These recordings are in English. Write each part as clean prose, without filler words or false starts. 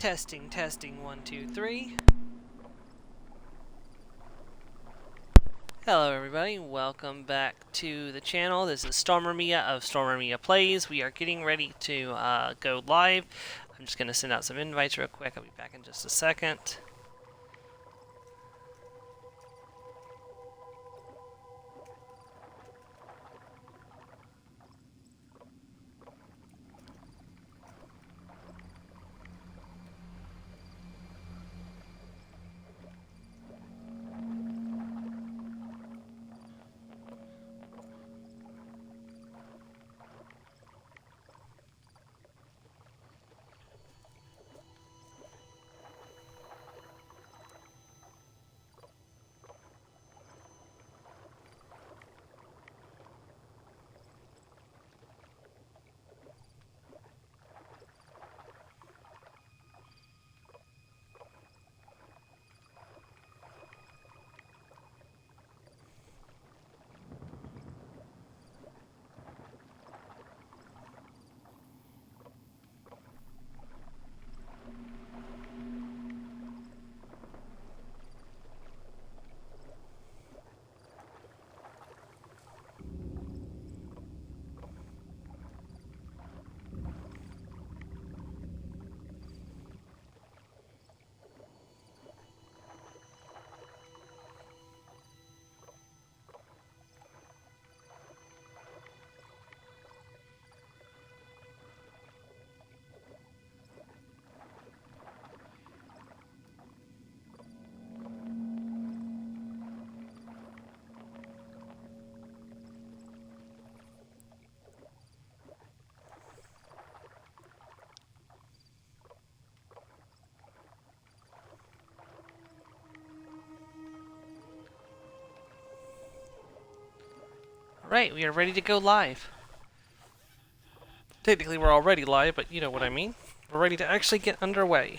Testing, testing, 1, 2, 3. Hello everybody, welcome back to the channel. This is Stormer Mia of Stormer Mia Plays. We are getting ready to go live. I'm just going to send out some invites real quick. I'll be back in just a second. Alright, we are ready to go live. Technically we're already live, but you know what I mean. We're ready to actually get underway.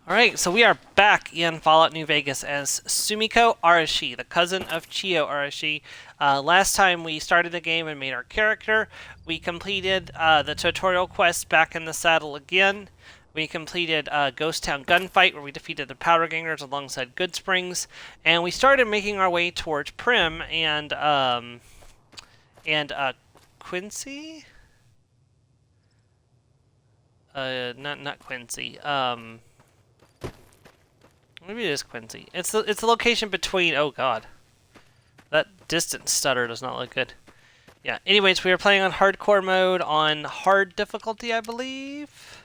Alright, so we are back in Fallout New Vegas as Sumiko Arashi, the cousin of Chiyo Arashi. Last time we started the game and made our character, we completed the tutorial quest Back in the Saddle again. We completed Ghost Town Gunfight, where we defeated the Powder Gangers alongside Goodsprings, and we started making our way towards Prim and Quincy? Not Quincy. Maybe it is Quincy. It's the location between. Oh God, that distance stutter does not look good. Yeah. Anyways, we are playing on hardcore mode on hard difficulty, I believe.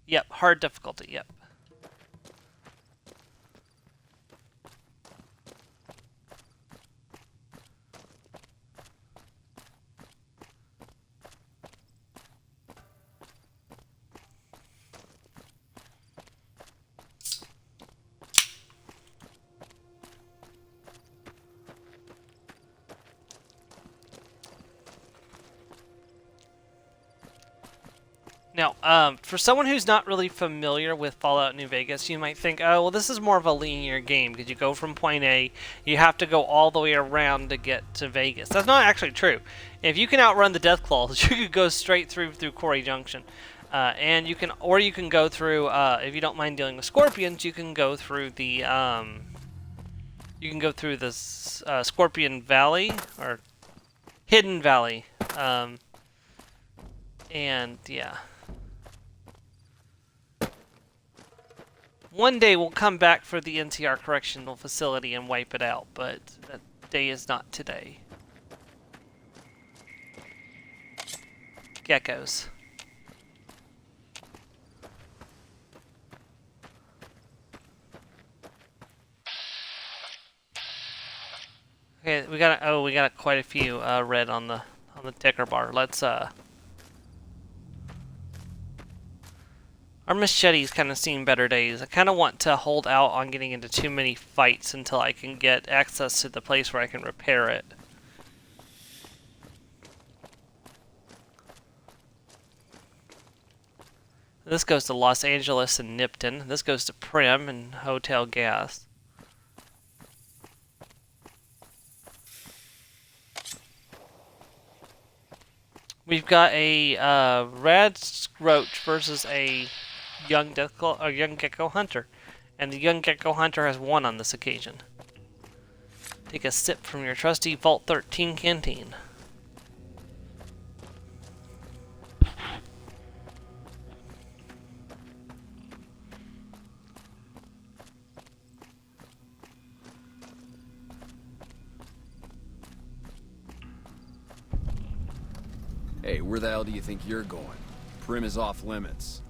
Yep, hard difficulty. Yep. Now, for someone who's not really familiar with Fallout New Vegas, you might think, oh, well, this is more of a linear game, because you go from point A, you have to go all the way around to get to Vegas. That's not actually true. If you can outrun the Deathclaws, you could go straight through Quarry Junction. And you can go through, if you don't mind dealing with scorpions, you can go through the, Scorpion Valley, or Hidden Valley. And, yeah. One day we'll come back for the NCR Correctional Facility and wipe it out, but that day is not today. Geckos. Okay, we got quite a few red on the ticker bar. Let's Our machete's kind of seen better days. I kind of want to hold out on getting into too many fights until I can get access to the place where I can repair it. This goes to Los Angeles and Nipton. This goes to Prim and Hotel Gas. We've got a red roach versus a young gecko hunter, and the young gecko hunter has won on this occasion. Take a sip from your trusty Vault 13 canteen. Hey, where the hell do you think you're going? Prim is off limits.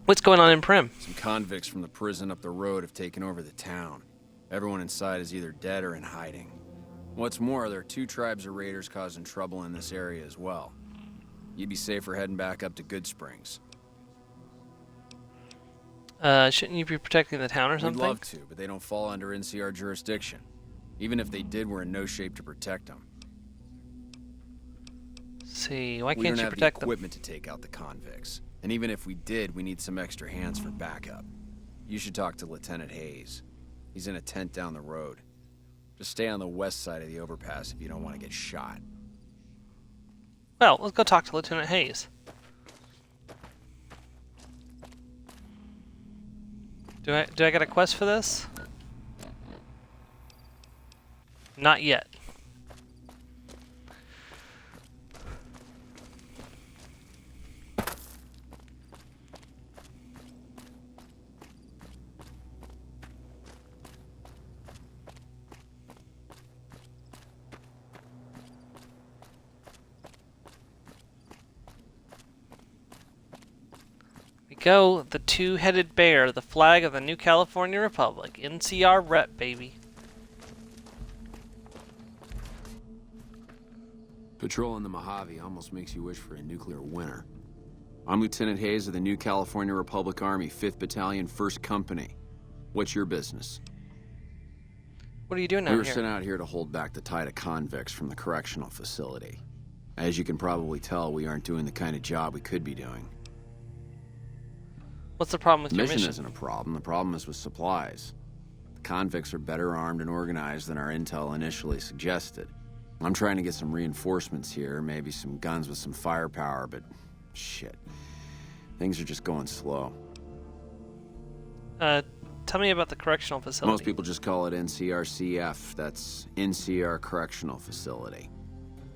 What's going on in Prim? Some convicts from the prison up the road have taken over the town. Everyone inside is either dead or in hiding. What's more, there are 2 tribes of raiders causing trouble in this area as well. You'd be safer heading back up to Good Springs. Shouldn't you be protecting the town or something? We'd love to, but they don't fall under NCR jurisdiction. Even if they did, we're in no shape to protect them. See, why we can't don't you have protect the them? equipment to take out the convicts. And even if we did, we need some extra hands for backup. You should talk to Lieutenant Hayes. He's in a tent down the road. Just stay on the west side of the overpass if you don't want to get shot. Well, let's go talk to Lieutenant Hayes. Do I get a quest for this? Not yet. Go, the 2-headed bear, the flag of the New California Republic. NCR rep, baby. Patrolling the Mojave almost makes you wish for a nuclear winter. I'm Lieutenant Hayes of the New California Republic Army, 5th Battalion, 1st Company. What's your business? What are you doing out here? We were here? sent out here to hold back the tide of convicts from the correctional facility. As you can probably tell, we aren't doing the kind of job we could be doing. What's the problem with the your mission? mission? Isn't a problem. The problem is with supplies. The convicts are better armed and organized than our intel initially suggested. I'm trying to get some reinforcements here, maybe some guns with some firepower, but shit. Things are just going slow. Tell me about the correctional facility. Most people just call it NCRCF. That's NCR Correctional Facility.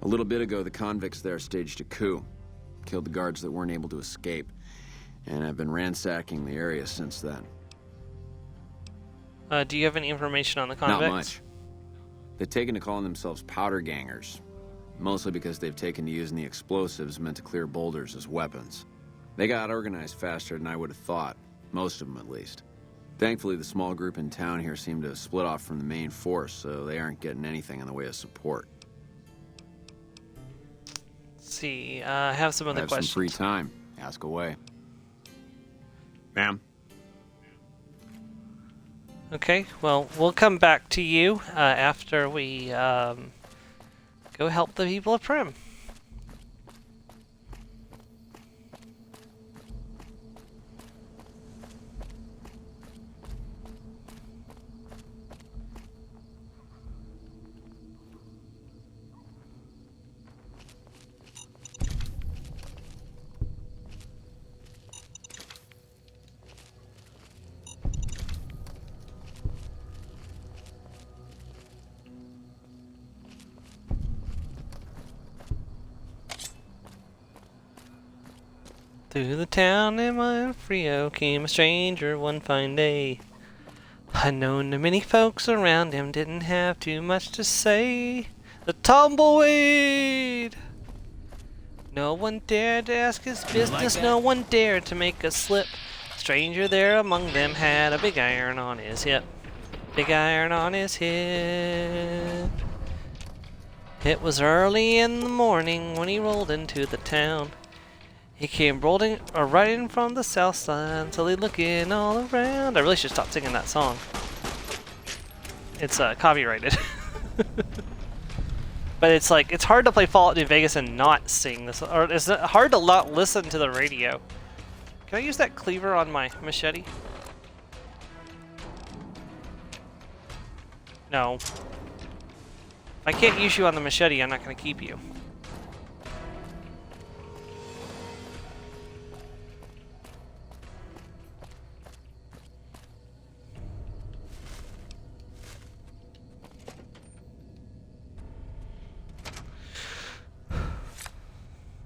A little bit ago, the convicts there staged a coup. Killed the guards that weren't able to escape. And I've been ransacking the area since then. Do you have any information on the convicts? Not much. They've taken to calling themselves powder gangers. Mostly because they've taken to using the explosives meant to clear boulders as weapons. They got organized faster than I would have thought. Most of them, at least. Thankfully, the small group in town here seem to have split off from the main force, so they aren't getting anything in the way of support. Let's see, I have some other questions. Some free time. Ask away. Ma'am? Okay, well, we'll come back to you after we go help the people of Prim. Through the town in my Frio came a stranger one fine day. Unknown to many folks around him, didn't have too much to say. The tumbleweed! No one dared to ask his business, no one dared to make a slip. Stranger there among them had a big iron on his hip. Big iron on his hip. It was early in the morning when he rolled into the town. He came riding from the south side, slowly looking all around. I really should stop singing that song. It's copyrighted. But it's like, it's hard to play Fallout New Vegas and not sing this, or it's hard to not listen to the radio. Can I use that cleaver on my machete? No. If I can't use you on the machete, I'm not going to keep you.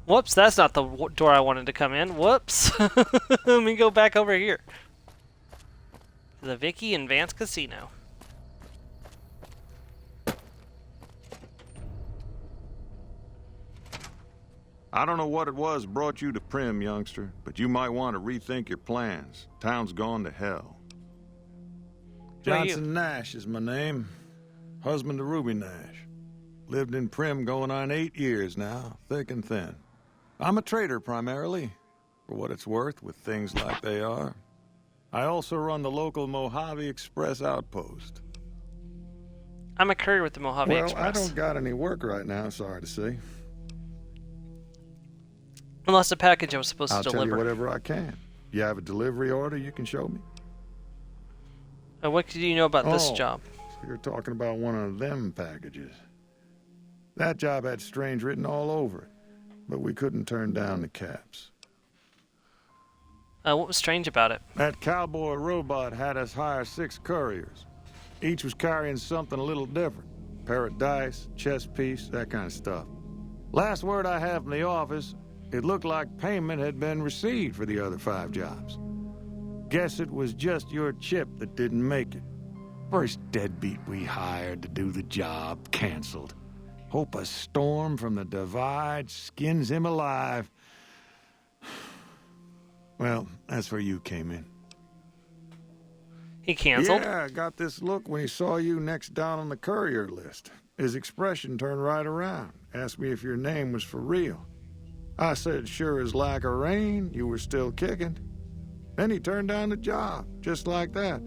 Whoops, that's not the door I wanted to come in. Whoops. Let me go back over here. The Vicky and Vance Casino. I don't know what it was brought you to Prim, youngster, but you might want to rethink your plans. Town's gone to hell. Who are you? Johnson Nash is my name. Husband to Ruby Nash. Lived in Prim going on 8 years now, thick and thin. I'm a trader primarily, for what it's worth with things like they are. I also run the local Mojave Express outpost. I'm a courier with the Mojave Well, Express. I don't got any work right now, sorry to say. Unless the package I was supposed I'll to tell you deliver. whatever I can. You have a delivery order you can show me? What do you know about this Oh, job? So you're talking about one of them packages. That job had strange written all over it, but we couldn't turn down the caps. What was strange about it? That cowboy robot had us hire 6 couriers. Each was carrying something a little different. Pair of dice, chess piece, that kind of stuff. Last word I have from the office, it looked like payment had been received for the other 5 jobs. Guess it was just your chip that didn't make it. First deadbeat we hired to do the job canceled. Hope a storm from the divide skins him alive. Well, that's where you came in. He canceled? Yeah, I got this look when he saw you next down on the courier list. His expression turned right around. Asked me if your name was for real. I said, sure as like a rain, you were still kicking. Then he turned down the job, just like that.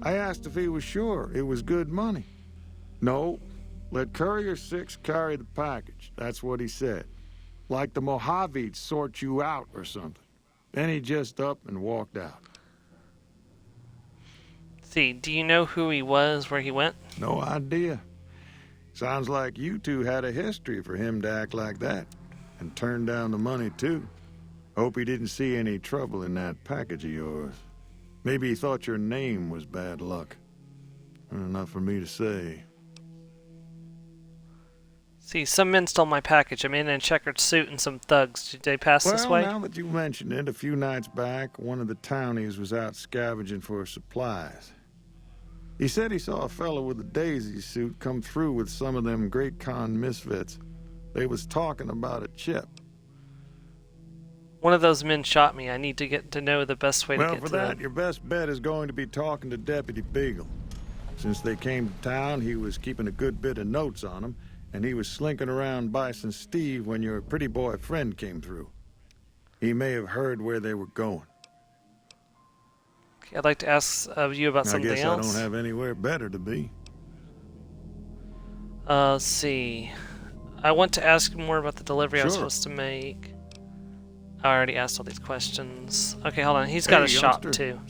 I asked if he was sure it was good money. No, let Courier 6 carry the package. That's what he said. Like the Mojave'd sort you out or something. Then he just up and walked out. See, do you know who he was, where he went? No idea. Sounds like you two had a history for him to act like that. And turn down the money, too. Hope he didn't see any trouble in that package of yours. Maybe he thought your name was bad luck. Not for me to say. See, some men stole my package. I'm in a checkered suit and some thugs. Did they pass this way? Now that you mention it, a few nights back, one of the townies was out scavenging for supplies. He said he saw a fellow with a daisy suit come through with some of them Great Con misfits. They was talking about a chip. One of those men shot me. I need to get to know the best way to Well, get for to that, them. your best bet is going to be talking to Deputy Beagle. Since they came to town, he was keeping a good bit of notes on them, and he was slinking around Bison Steve when your pretty boy friend came through. He may have heard where they were going. Okay, I'd like to ask you about I something guess else. I don't have anywhere better to be. Let's see. I want to ask more about the delivery I was Sure. supposed to make. I already asked all these questions. Okay, hold on. He's got Hey, a shop, youngster. too.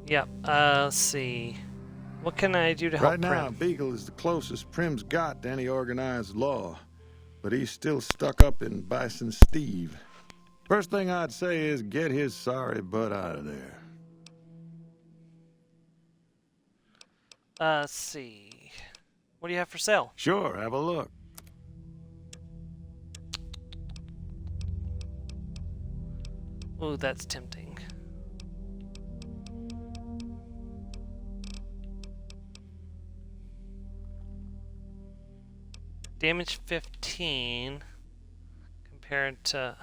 Yep. Let's see. What can I do to help Right now, Prim? Beagle is the closest Prim's got to any organized law, but he's still stuck up in Bison Steve. First thing I'd say is get his sorry butt out of there. Let's see. What do you have for sale? Sure, have a look. Ooh, that's tempting. Damage 15 compared to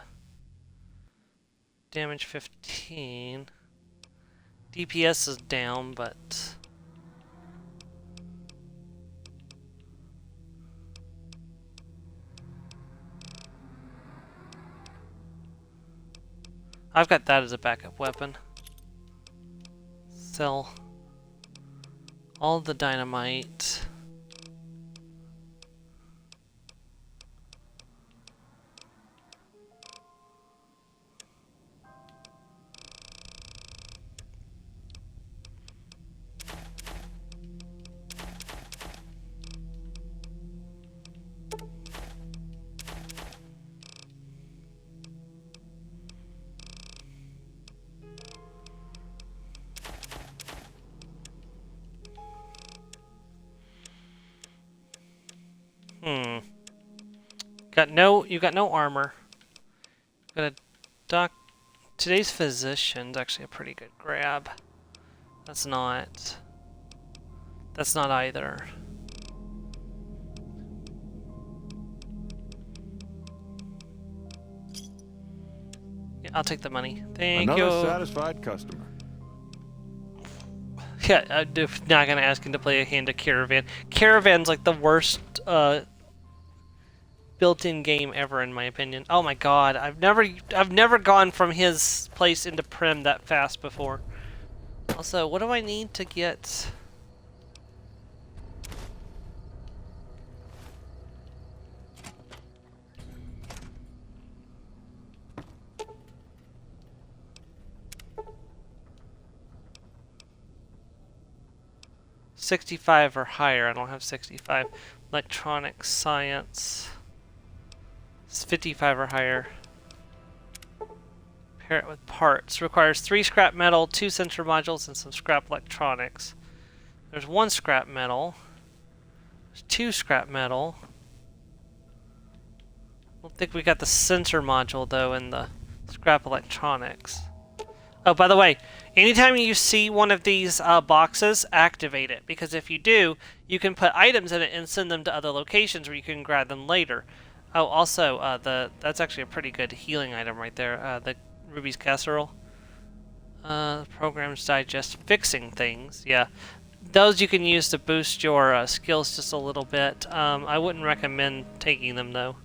damage 15. DPS is down, but I've got that as a backup weapon. Sell all the dynamite. You got no armor. Got a doc. Today's physician's actually a pretty good grab. That's not. That's not either. Yeah, I'll take the money. Thank Another you. satisfied customer. Yeah, I'm not gonna ask him to play a hand of Caravan. Caravan's like the worst built-in game ever, in my opinion. Oh my god, I've never gone from his place into Prim that fast before. Also, what do I need to get? $65 or higher. I don't have 65. Electronic science. It's 55 or higher. Pair it with parts. Requires 3 scrap metal, 2 sensor modules, and some scrap electronics. There's 1 scrap metal. There's 2 scrap metal. I don't think we got the sensor module though in the scrap electronics. Oh, by the way, anytime you see one of these boxes, activate it. Because if you do, you can put items in it and send them to other locations where you can grab them later. Oh, also, that's actually a pretty good healing item right there. The Ruby's Casserole. Programs digest fixing things. Yeah, those you can use to boost your skills just a little bit. I wouldn't recommend taking them, though.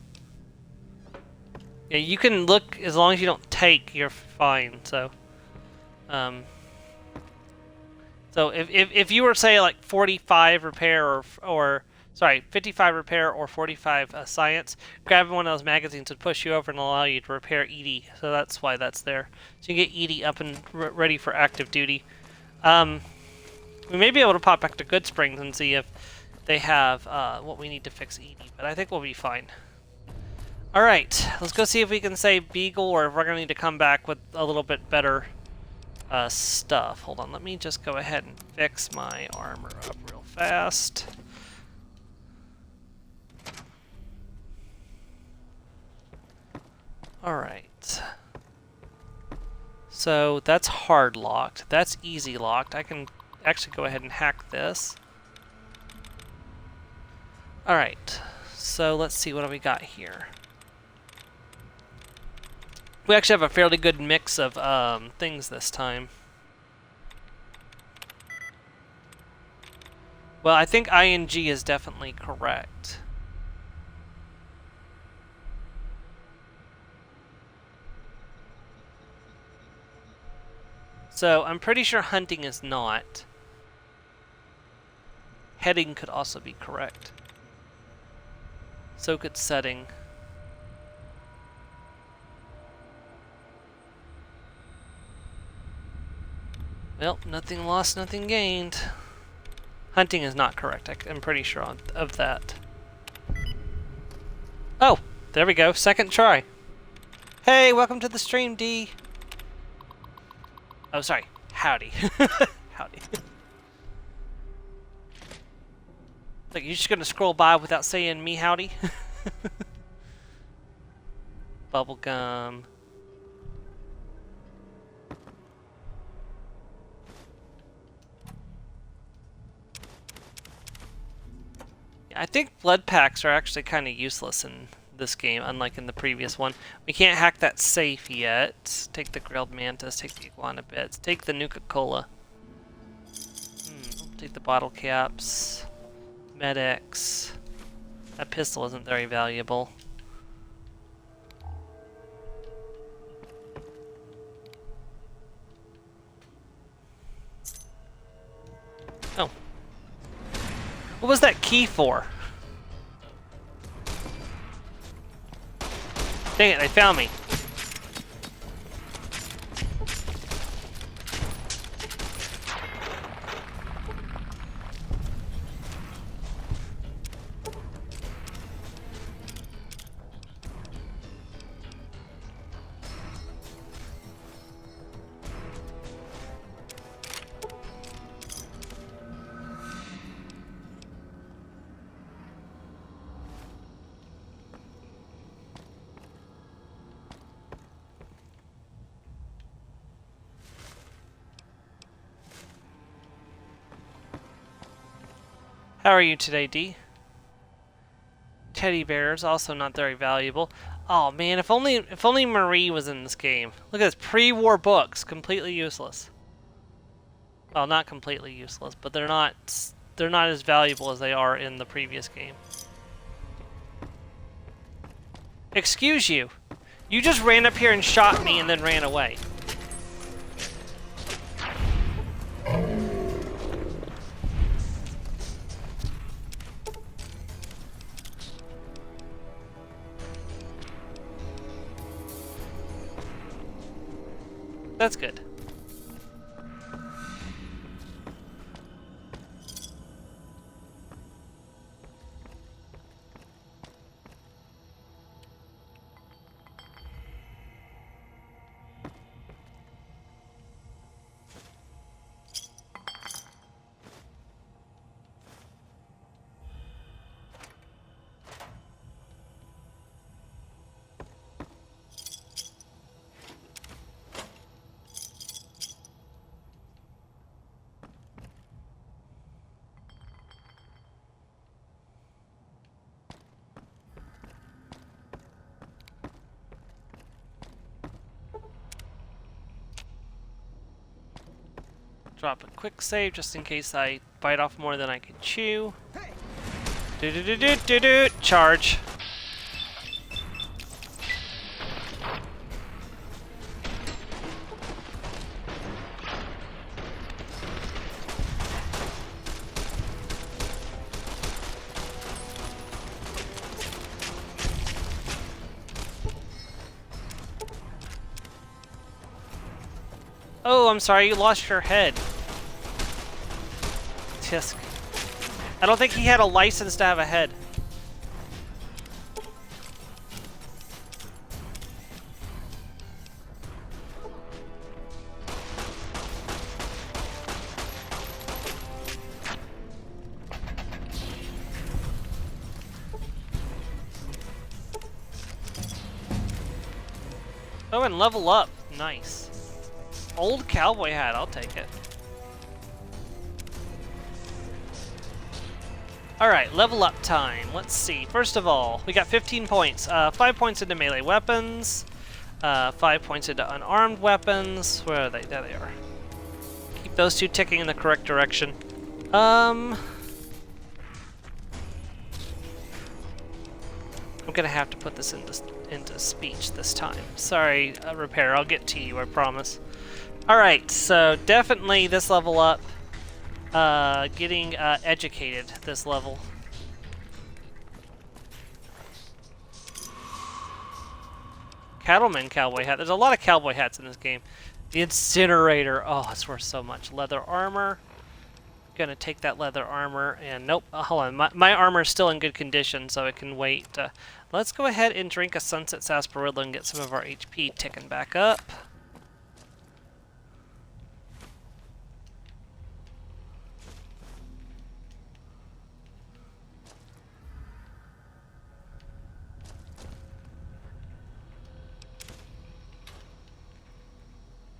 Yeah, you can look, as long as you don't take, you're fine, so... So if you were say like 45 repair or sorry 55 repair or 45 science, grabbing one of those magazines would push you over and allow you to repair Edie. So that's why that's there. So you get Edie up and ready for active duty. We may be able to pop back to Good Springs and see if they have what we need to fix Edie, but I think we'll be fine. All right, let's go see if we can save Beagle, or if we're gonna need to come back with a little bit better stuff. Hold on, let me just go ahead and fix my armor up real fast. Alright. So that's hard locked. That's easy locked. I can actually go ahead and hack this. Alright. So let's see, what do we got here? We actually have a fairly good mix of things this time. Well, I think ING is definitely correct. So I'm pretty sure hunting is not. Heading could also be correct. So could setting. Well, nothing lost, nothing gained. Hunting is not correct. I'm pretty sure of that. Oh, there we go. Second try. Hey, welcome to the stream, D. Oh, sorry. Howdy. Howdy. Like, you're just gonna scroll by without saying me howdy? Bubblegum. I think blood packs are actually kind of useless in this game, unlike in the previous one. We can't hack that safe yet. Take the grilled mantis, take the iguana bits, take the Nuka-Cola. Take the bottle caps. Medics. That pistol isn't very valuable. Oh. What was that key for? Dang it, they found me. How are you today, D? Teddy bears, also not very valuable. Oh man, if only Marie was in this game. Look at this, pre-war books, completely useless. Well, not completely useless, but they're not as valuable as they are in the previous game. Excuse you. You just ran up here and shot me and then ran away. That's good. Drop a quick save just in case I bite off more than I can chew. Do do do do do do. Charge. Oh, I'm sorry, you lost your head. Tisk. I don't think he had a license to have a head. Oh, and level up. Nice. Old cowboy hat, I'll take it. Alright, level up time. Let's see. First of all, we got 15 points. 5 points into melee weapons. 5 points into unarmed weapons. Where are they? There they are. Keep those two ticking in the correct direction. I'm gonna have to put this into speech this time. Sorry, Repair, I'll get to you, I promise. Alright, so definitely this level up. Getting educated this level. Cattleman cowboy hat. There's a lot of cowboy hats in this game. The incinerator. Oh, it's worth so much. Leather armor. Gonna take that leather armor and nope. Hold on. My armor is still in good condition, so it can wait. Let's go ahead and drink a Sunset Sarsaparilla and get some of our HP ticking back up.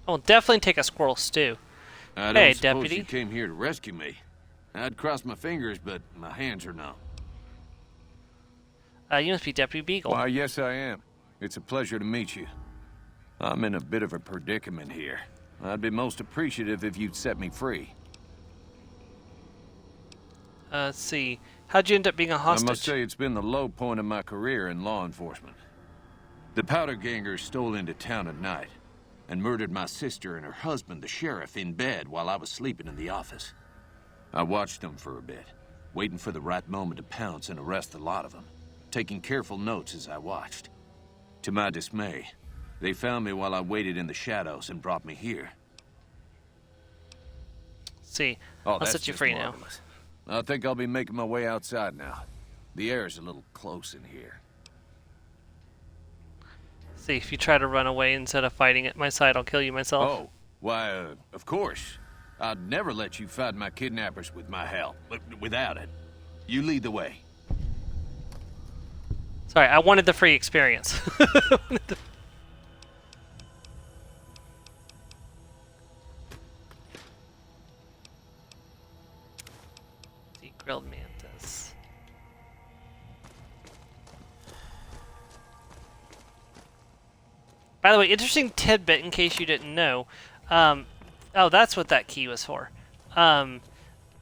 I'll definitely take a squirrel stew. I Hey, don't suppose deputy. you came here to rescue me. I'd cross my fingers, but my hands are numb. You must be Deputy Beagle. Why, yes, I am. It's a pleasure to meet you. I'm in a bit of a predicament here. I'd be most appreciative if you'd set me free. Let's see. How'd you end up being a hostage? I must say it's been the low point of my career in law enforcement. The powder gangers stole into town at night and murdered my sister and her husband, the sheriff, in bed while I was sleeping in the office. I watched them for a bit, waiting for the right moment to pounce and arrest the lot of them, taking careful notes as I watched. To my dismay, they found me while I waited in the shadows and brought me here. See, Oh, I'll that's set you just free marvelous. I think I'll be making my way outside now. The air's a little close in here. See, if you try to run away instead of fighting at my side, I'll kill you myself. Oh, why, of course. I'd never let you fight my kidnappers with my help, but without it. You lead the way. Sorry, I wanted the free experience. See, grilled mantis. By the way, interesting tidbit in case you didn't know. Oh, that's what that key was for. The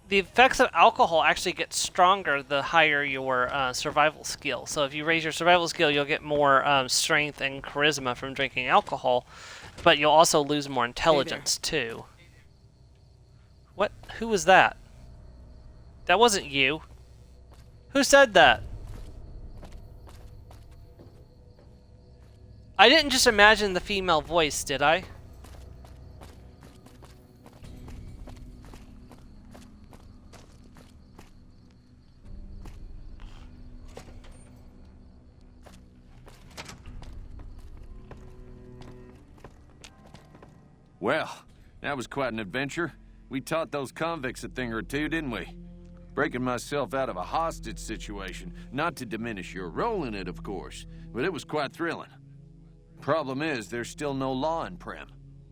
effects of alcohol actually get stronger the higher your survival skill. So if you raise your survival skill, you'll get more strength and charisma from drinking alcohol, but you'll also lose more intelligence too. What? Who was that? That wasn't you. Who said that? I didn't just imagine the female voice, did I? Well, that was quite an adventure. We taught those convicts a thing or two, didn't we? Breaking myself out of a hostage situation. Not to diminish your role in it, of course, but it was quite thrilling. Problem is, there's still no law in Prim.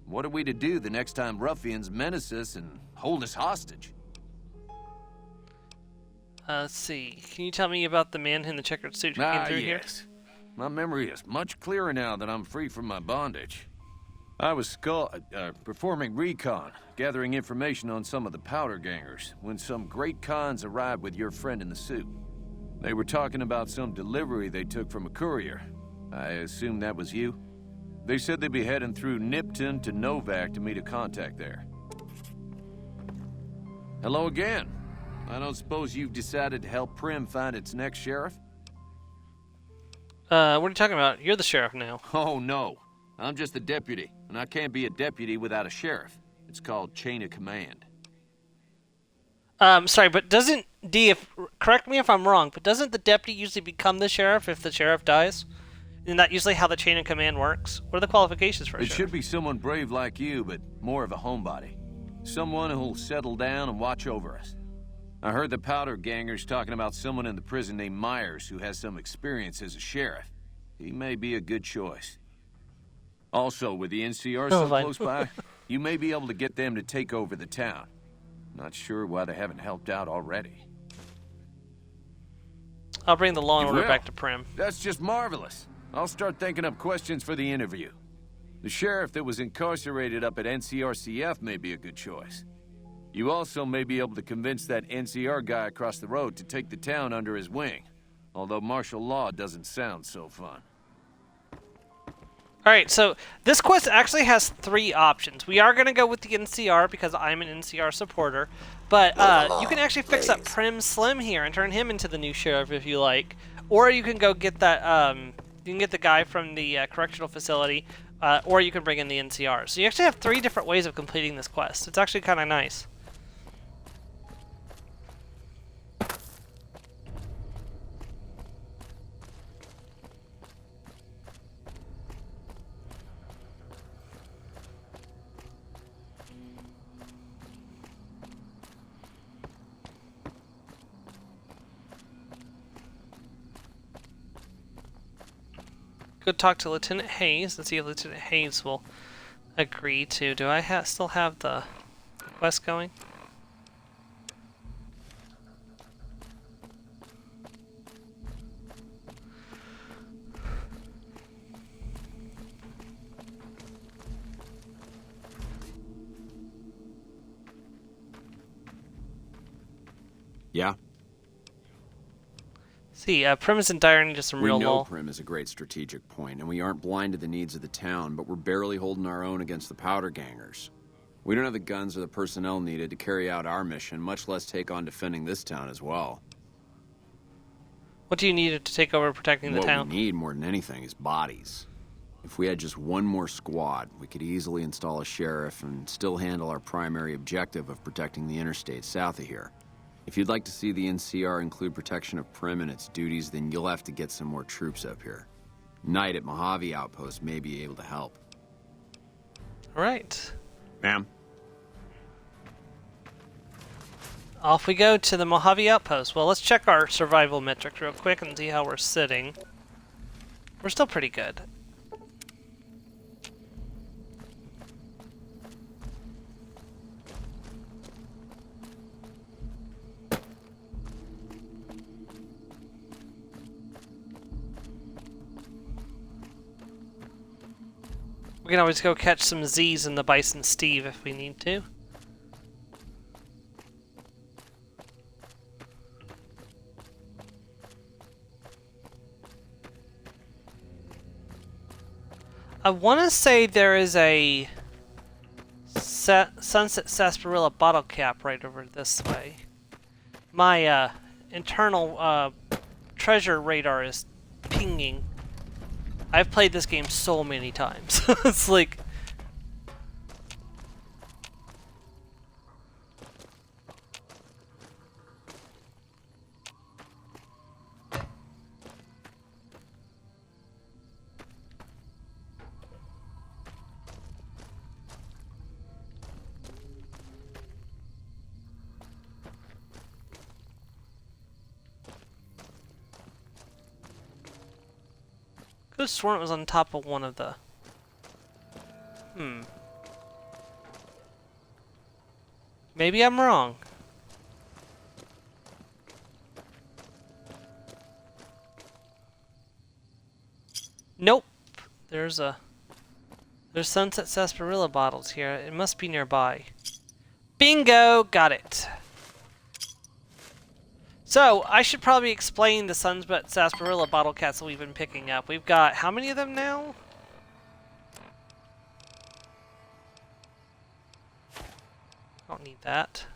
What are we to do the next time ruffians menace us and hold us hostage? Let's see. Can you tell me about the man in the checkered suit who came through here? My memory is much clearer now that I'm free from my bondage. I was performing recon, gathering information on some of the powder gangers, when some great cons arrived with your friend in the suit. They were talking about some delivery they took from a courier. I assume that was you? They said they'd be heading through Nipton to Novak to meet a contact there. Hello again. I don't suppose you've decided to help Prim find its next sheriff? What are you talking about? You're the sheriff now. Oh, no. I'm just the deputy, and I can't be a deputy without a sheriff. It's called chain of command. Sorry, but doesn't correct me if I'm wrong, but doesn't the deputy usually become the sheriff if the sheriff dies? Isn't that usually how the chain of command works? What are the qualifications for a It sheriff? should be someone brave like you, but more of a homebody. Someone who'll settle down and watch over us. I heard the powder gangers talking about someone in the prison named Myers who has some experience as a sheriff. He may be a good choice. Also, with the NCR so close by, you may be able to get them to take over the town. Not sure why they haven't helped out already. I'll bring the law and You order will? back to Prim. That's just marvelous. I'll start thinking up questions for the interview. The sheriff that was incarcerated up at NCRCF may be a good choice. You also may be able to convince that NCR guy across the road to take the town under his wing. Although martial law doesn't sound so fun. Alright, so this quest actually has 3 options. We are going to go with the NCR because I'm an NCR supporter. But you can actually fix up Prim Slim here and turn him into the new sheriff if you like. Or you can go get that, you can get the guy from the correctional facility. Or you can bring in the NCR. So you actually have 3 different ways of completing this quest. It's actually kind of nice. Go talk to Lieutenant Hayes and see if Lieutenant Hayes will agree to. Do I still have the quest going? Yeah? See, Prim is in dire need of some We real know lull. Prim is a great strategic point, and we aren't blind to the needs of the town, but we're barely holding our own against the powder gangers. We don't have the guns or the personnel needed to carry out our mission, much less take on defending this town as well. What do you need to take over protecting the town? What we need more than anything is bodies. If we had just one more squad, we could easily install a sheriff and still handle our primary objective of protecting the interstate south of here. If you'd like to see the NCR include protection of Prim and its duties, then you'll have to get some more troops up here. Knight at Mojave Outpost may be able to help. Alright. Ma'am? Off we go to the Mojave Outpost. Well, let's check our survival metrics real quick and see how we're sitting. We're still pretty good. We can always go catch some Z's in the Bison Steve if we need to. I want to say there is a Sunset Sarsaparilla bottle cap right over this way. My internal treasure radar is pinging. I've played this game so many times. It's like... Could have sworn it was on top of one of the... Maybe I'm wrong. Nope. There's Sunset Sarsaparilla bottles here. It must be nearby. Bingo! Got it. So, I should probably explain the Sunset Sarsaparilla bottle caps that we've been picking up. We've got how many of them now? Don't need that.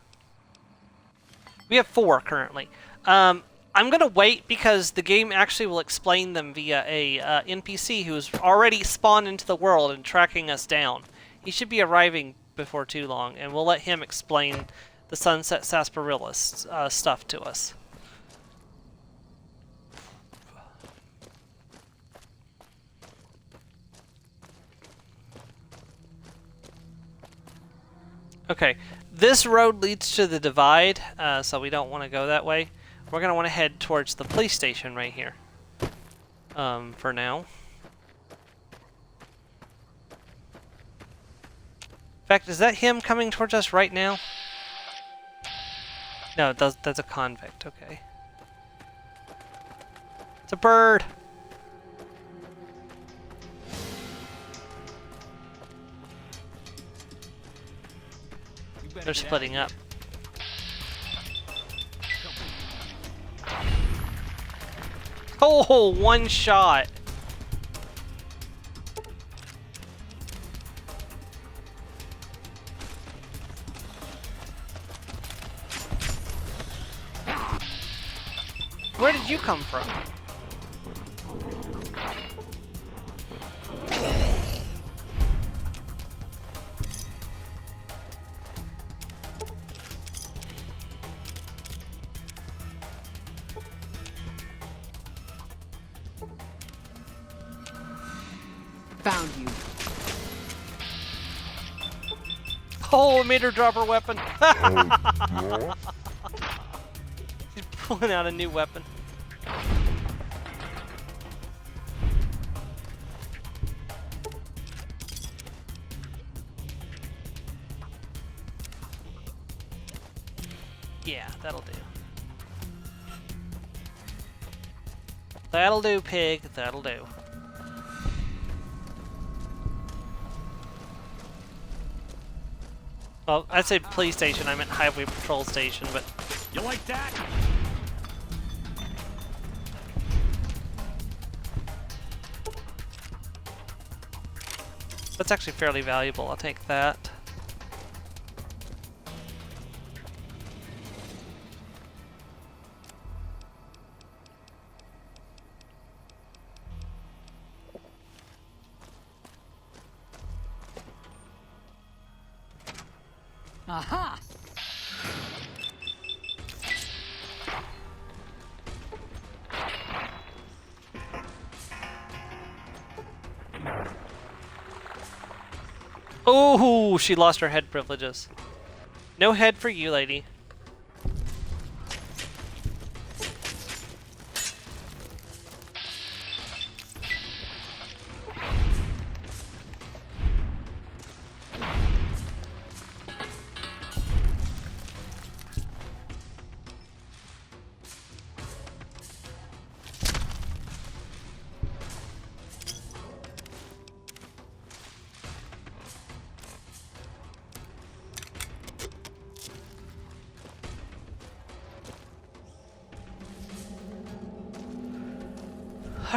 We have 4 currently. I'm gonna wait because the game actually will explain them via a NPC who's already spawned into the world and tracking us down. He should be arriving before too long, and we'll let him explain the Sunset Sarsaparilla stuff to us. Okay, this road leads to the divide, so we don't want to go that way. We're going to want to head towards the police station right here, for now. In fact, is that him coming towards us right now? No, that's a convict, okay. It's a bird! They're splitting up. Oh, one shot! Where did you come from? Found you. Oh, it made her drop her weapon. She's pulling out a new weapon. Yeah, that'll do. That'll do, pig. That'll do. Well, I said police station, I meant highway patrol station, but... You like that? That's actually fairly valuable, I'll take that. Aha! Oh, she lost her head privileges. No head for you, lady.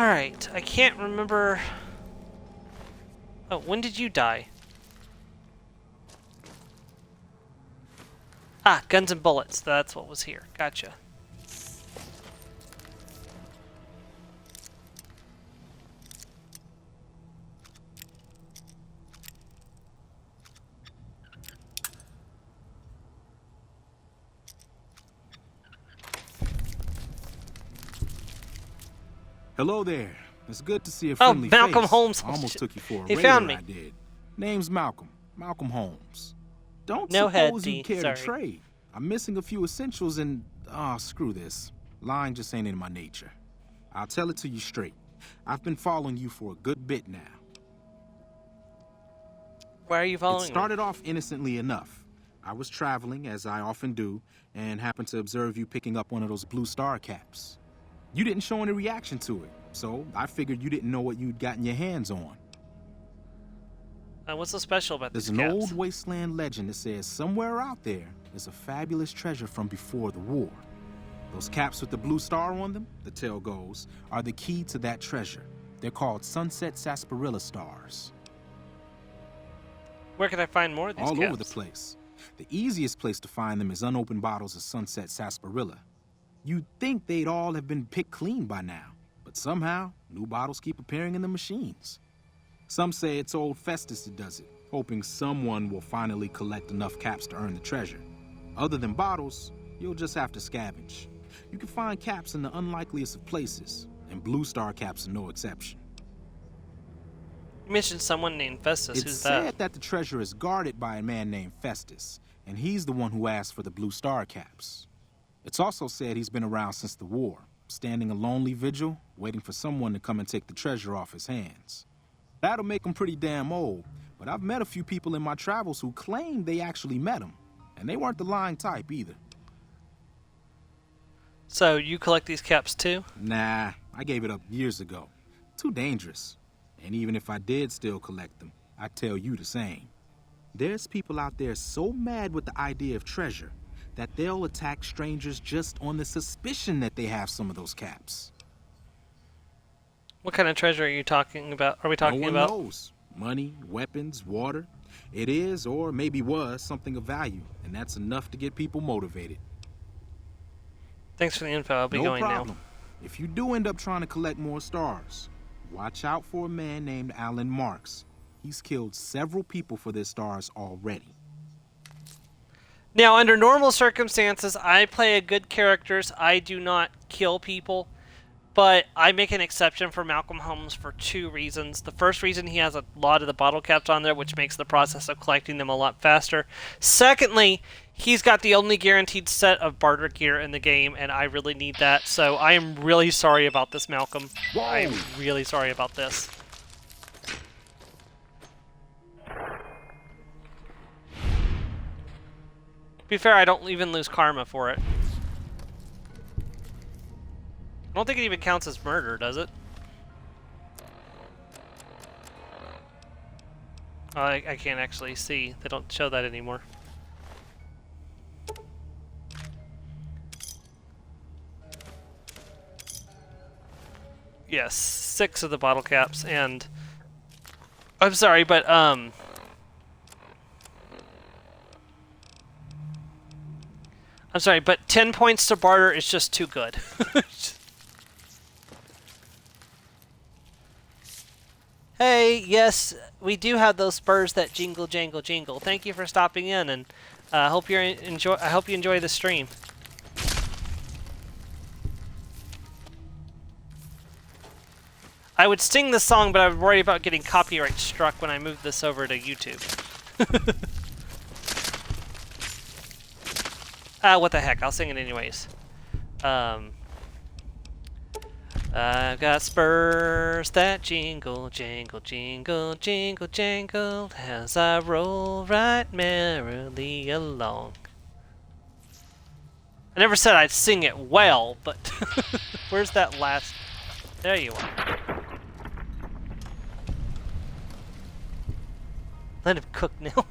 Alright, I can't remember... Oh, when did you die? Ah, guns and bullets. That's what was here. Gotcha. Hello there. It's good to see a Oh, friendly Malcolm face. Holmes. Almost took you for a He raider, found me. I did. Name's Malcolm. Malcolm Holmes. Don't No head, suppose D. you care Sorry. to trade. I'm missing a few essentials and... Ah, screw this. Lying just ain't in my nature. I'll tell it to you straight. I've been following you for a good bit now. Why are you following It started off innocently enough. I was traveling, as I often do, and happened to observe you picking up one of those blue star caps. You didn't show any reaction to it, so I figured you didn't know what you'd gotten your hands on. me? What's so special about There's these an caps? old wasteland legend that says somewhere out there is a fabulous treasure from before the war. Those caps with the blue star on them, the tale goes, are the key to that treasure. They're called sunset sarsaparilla stars. Where can I find more of these All caps? over the place. The easiest place to find them is unopened bottles of sunset sarsaparilla. You'd think they'd all have been picked clean by now, but somehow, new bottles keep appearing in the machines. Some say it's old Festus that does it, hoping someone will finally collect enough caps to earn the treasure. Other than bottles, you'll just have to scavenge. You can find caps in the unlikeliest of places, and blue star caps are no exception. You mentioned someone named Festus. It's Who's said that? that the treasure is guarded by a man named Festus, and he's the one who asked for the blue star caps. It's also said he's been around since the war, standing a lonely vigil, waiting for someone to come and take the treasure off his hands. That'll make him pretty damn old, but I've met a few people in my travels who claim they actually met him, and they weren't the lying type either. So you collect these caps too? Nah, I gave it up years ago. Too dangerous. And even if I did still collect them, I'd tell you the same. There's people out there so mad with the idea of treasure that they'll attack strangers just on the suspicion that they have some of those caps. What kind of treasure are you talking about? Are we talking No one about? knows. Money, weapons, water. It is, or maybe was, something of value, and that's enough to get people motivated. Thanks for the info. I'll be No going problem. If you do end up trying to collect more stars, watch out for a man named Alan Marks. He's killed several people for their stars already. Now, under normal circumstances, I play a good characters. I do not kill people. But I make an exception for Malcolm Holmes for two reasons. The first reason, he has a lot of the bottle caps on there, which makes the process of collecting them a lot faster. Secondly, he's got the only guaranteed set of barter gear in the game, and I really need that. So I am really sorry about this, Malcolm. I am really sorry about this. To be fair, I don't even lose karma for it. I don't think it even counts as murder, does it? Oh, I can't actually see. They don't show that anymore. Yes, 6 of the bottle caps, and... I'm sorry, but, I'm sorry, but 10 points to barter is just too good. Hey, yes, we do have those spurs that jingle, jangle, jingle. Thank you for stopping in, and I hope you enjoy the stream. I would sing this song, but I would worry about getting copyright struck when I move this over to YouTube. What the heck? I'll sing it anyways. I've got spurs that jingle, jangle, jingle, jingle, jangle as I roll right merrily along. I never said I'd sing it well, but where's that last? There you are. Let him cook now.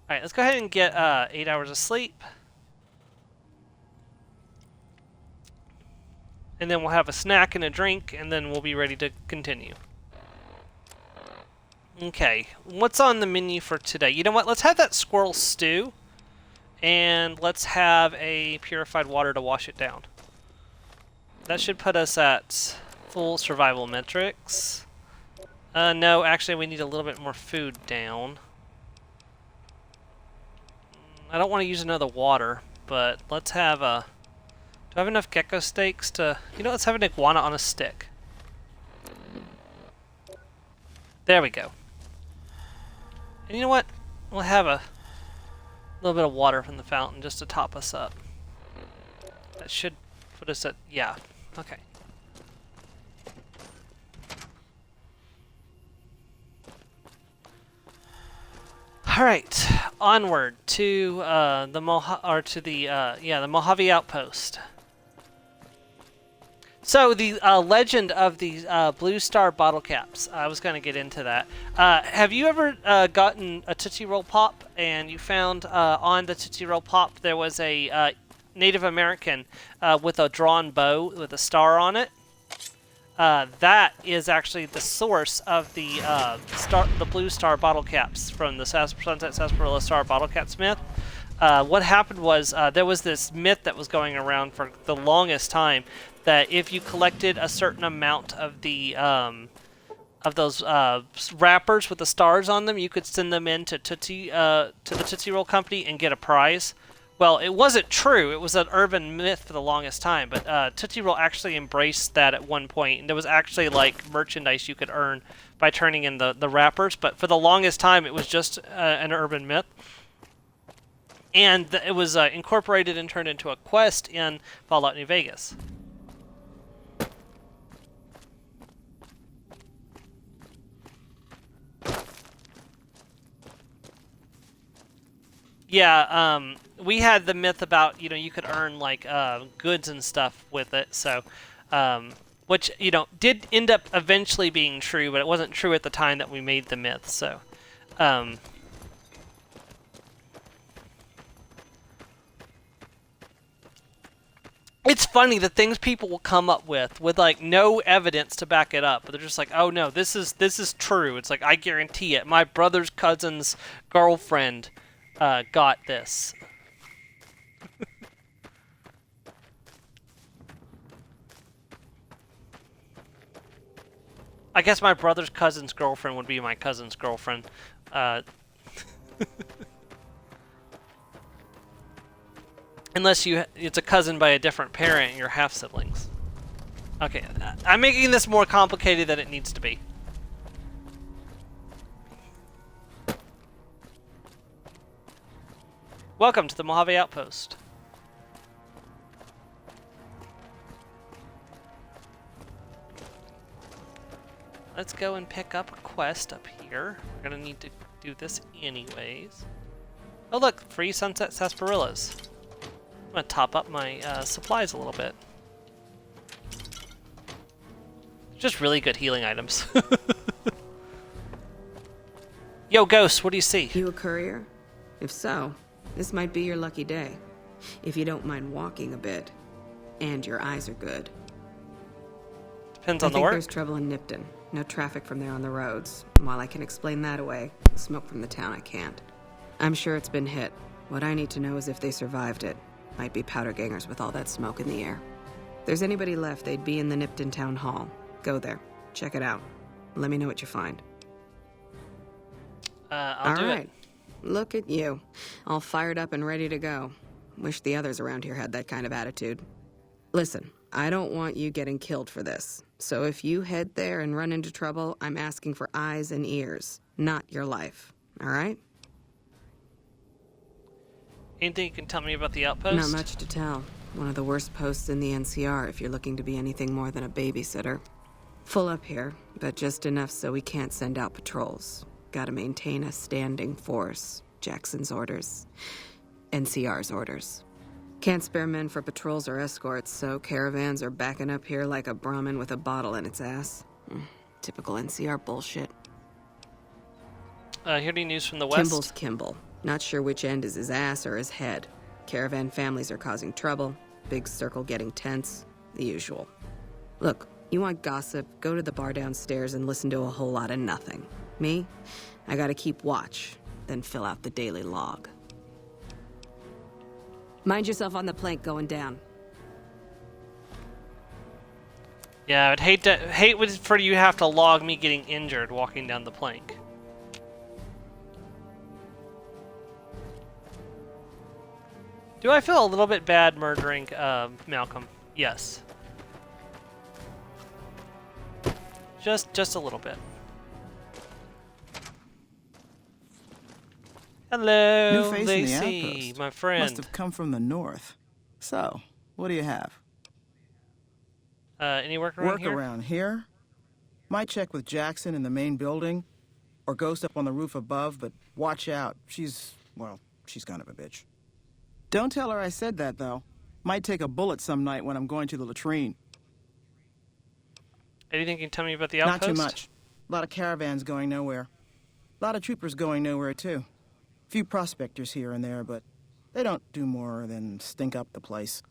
Alright, let's go ahead and get 8 hours of sleep. and then we'll have a snack and a drink, and then we'll be ready to continue. Okay, what's on the menu for today? You know what? Let's have that squirrel stew, and let's have a purified water to wash it down. That should put us at full survival metrics. No, actually, we need a little bit more food down. I don't want to use another water, but let's have a... Do I have enough gecko steaks to... You know, let's have an iguana on a stick. There we go. And you know what? We'll have a little bit of water from the fountain just to top us up. That should put us at... Yeah. Okay. All right, onward to the Mojave Outpost. So the legend of the Blue Star bottle caps. I was going to get into that. Have you ever gotten a Tootsie Roll Pop and you found on the Tootsie Roll Pop there was a Native American with a drawn bow with a star on it? That is actually the source of the Blue Star bottle caps from the Sunset Sarsaparilla Star bottle caps myth. What happened was there was this myth that was going around for the longest time that if you collected a certain amount of the of those wrappers with the stars on them, you could send them in to the Tootsie Roll Company and get a prize. Well, it wasn't true. It was an urban myth for the longest time, but Tootsie Roll actually embraced that at one point, and there was actually like merchandise you could earn by turning in the wrappers, but for the longest time it was just an urban myth. And it was incorporated and turned into a quest in Fallout New Vegas. Yeah, we had the myth about, you could earn, like, goods and stuff with it, so, which, did end up eventually being true, but it wasn't true at the time that we made the myth, so, it's funny the things people will come up with like no evidence to back it up, but they're just like, oh no, this is true. It's like, I guarantee it. My brother's cousin's girlfriend got this. I guess my brother's cousin's girlfriend would be my cousin's girlfriend. Unless it's a cousin by a different parent and you're half siblings. Okay, I'm making this more complicated than it needs to be. Welcome to the Mojave Outpost. Let's go and pick up a quest up here. We're gonna need to do this anyways. Oh look, free Sunset Sarsaparillas. I'm gonna top up my supplies a little bit. Just really good healing items. Yo, Ghost, what do you see? You a courier? If so, this might be your lucky day. If you don't mind walking a bit. And your eyes are good. Depends on the I think work. there's trouble in Nipton. No traffic from there on the roads. While I can explain that away, smoke from the town I can't. I'm sure it's been hit. What I need to know is if they survived it. Might be powder gangers with all that smoke in the air. If there's anybody left, they'd be in the Nipton Town Hall. Go there. Check it out. Let me know what you find. I'll do it. Look at you. All fired up and ready to go. Wish the others around here had that kind of attitude. Listen, I don't want you getting killed for this. So if you head there and run into trouble, I'm asking for eyes and ears, not your life. All right? Anything you can tell me about the outpost? Not much to tell. One of the worst posts in the NCR if you're looking to be anything more than a babysitter. Full up here, but just enough so we can't send out patrols. Gotta maintain a standing force. Jackson's orders. NCR's orders. Can't spare men for patrols or escorts, so caravans are backing up here like a Brahmin with a bottle in its ass. Typical NCR bullshit. Hear any news from the west? Kimball's Kimball. Not sure which end is his ass or his head. Caravan families are causing trouble. Big circle getting tense. The usual. Look, you want gossip, go to the bar downstairs and listen to a whole lot of nothing. Me? I gotta keep watch, then fill out the daily log. Mind yourself on the plank going down. Yeah, I'd for you to have to log me getting injured walking down the plank. Do I feel a little bit bad murdering Malcolm? Yes. Just a little bit. Hello, New face in the Lacey, outpost. my friend. Must have come from the north. So, what do you have? Any work around here? Work around here? Might check with Jackson in the main building, or Ghost up on the roof above, but watch out. She's kind of a bitch. Don't tell her I said that, though. Might take a bullet some night when I'm going to the latrine. Anything you can tell me about the outpost? Not too much. A lot of caravans going nowhere. A lot of troopers going nowhere, too. Few prospectors here and there, but they don't do more than stink up the place.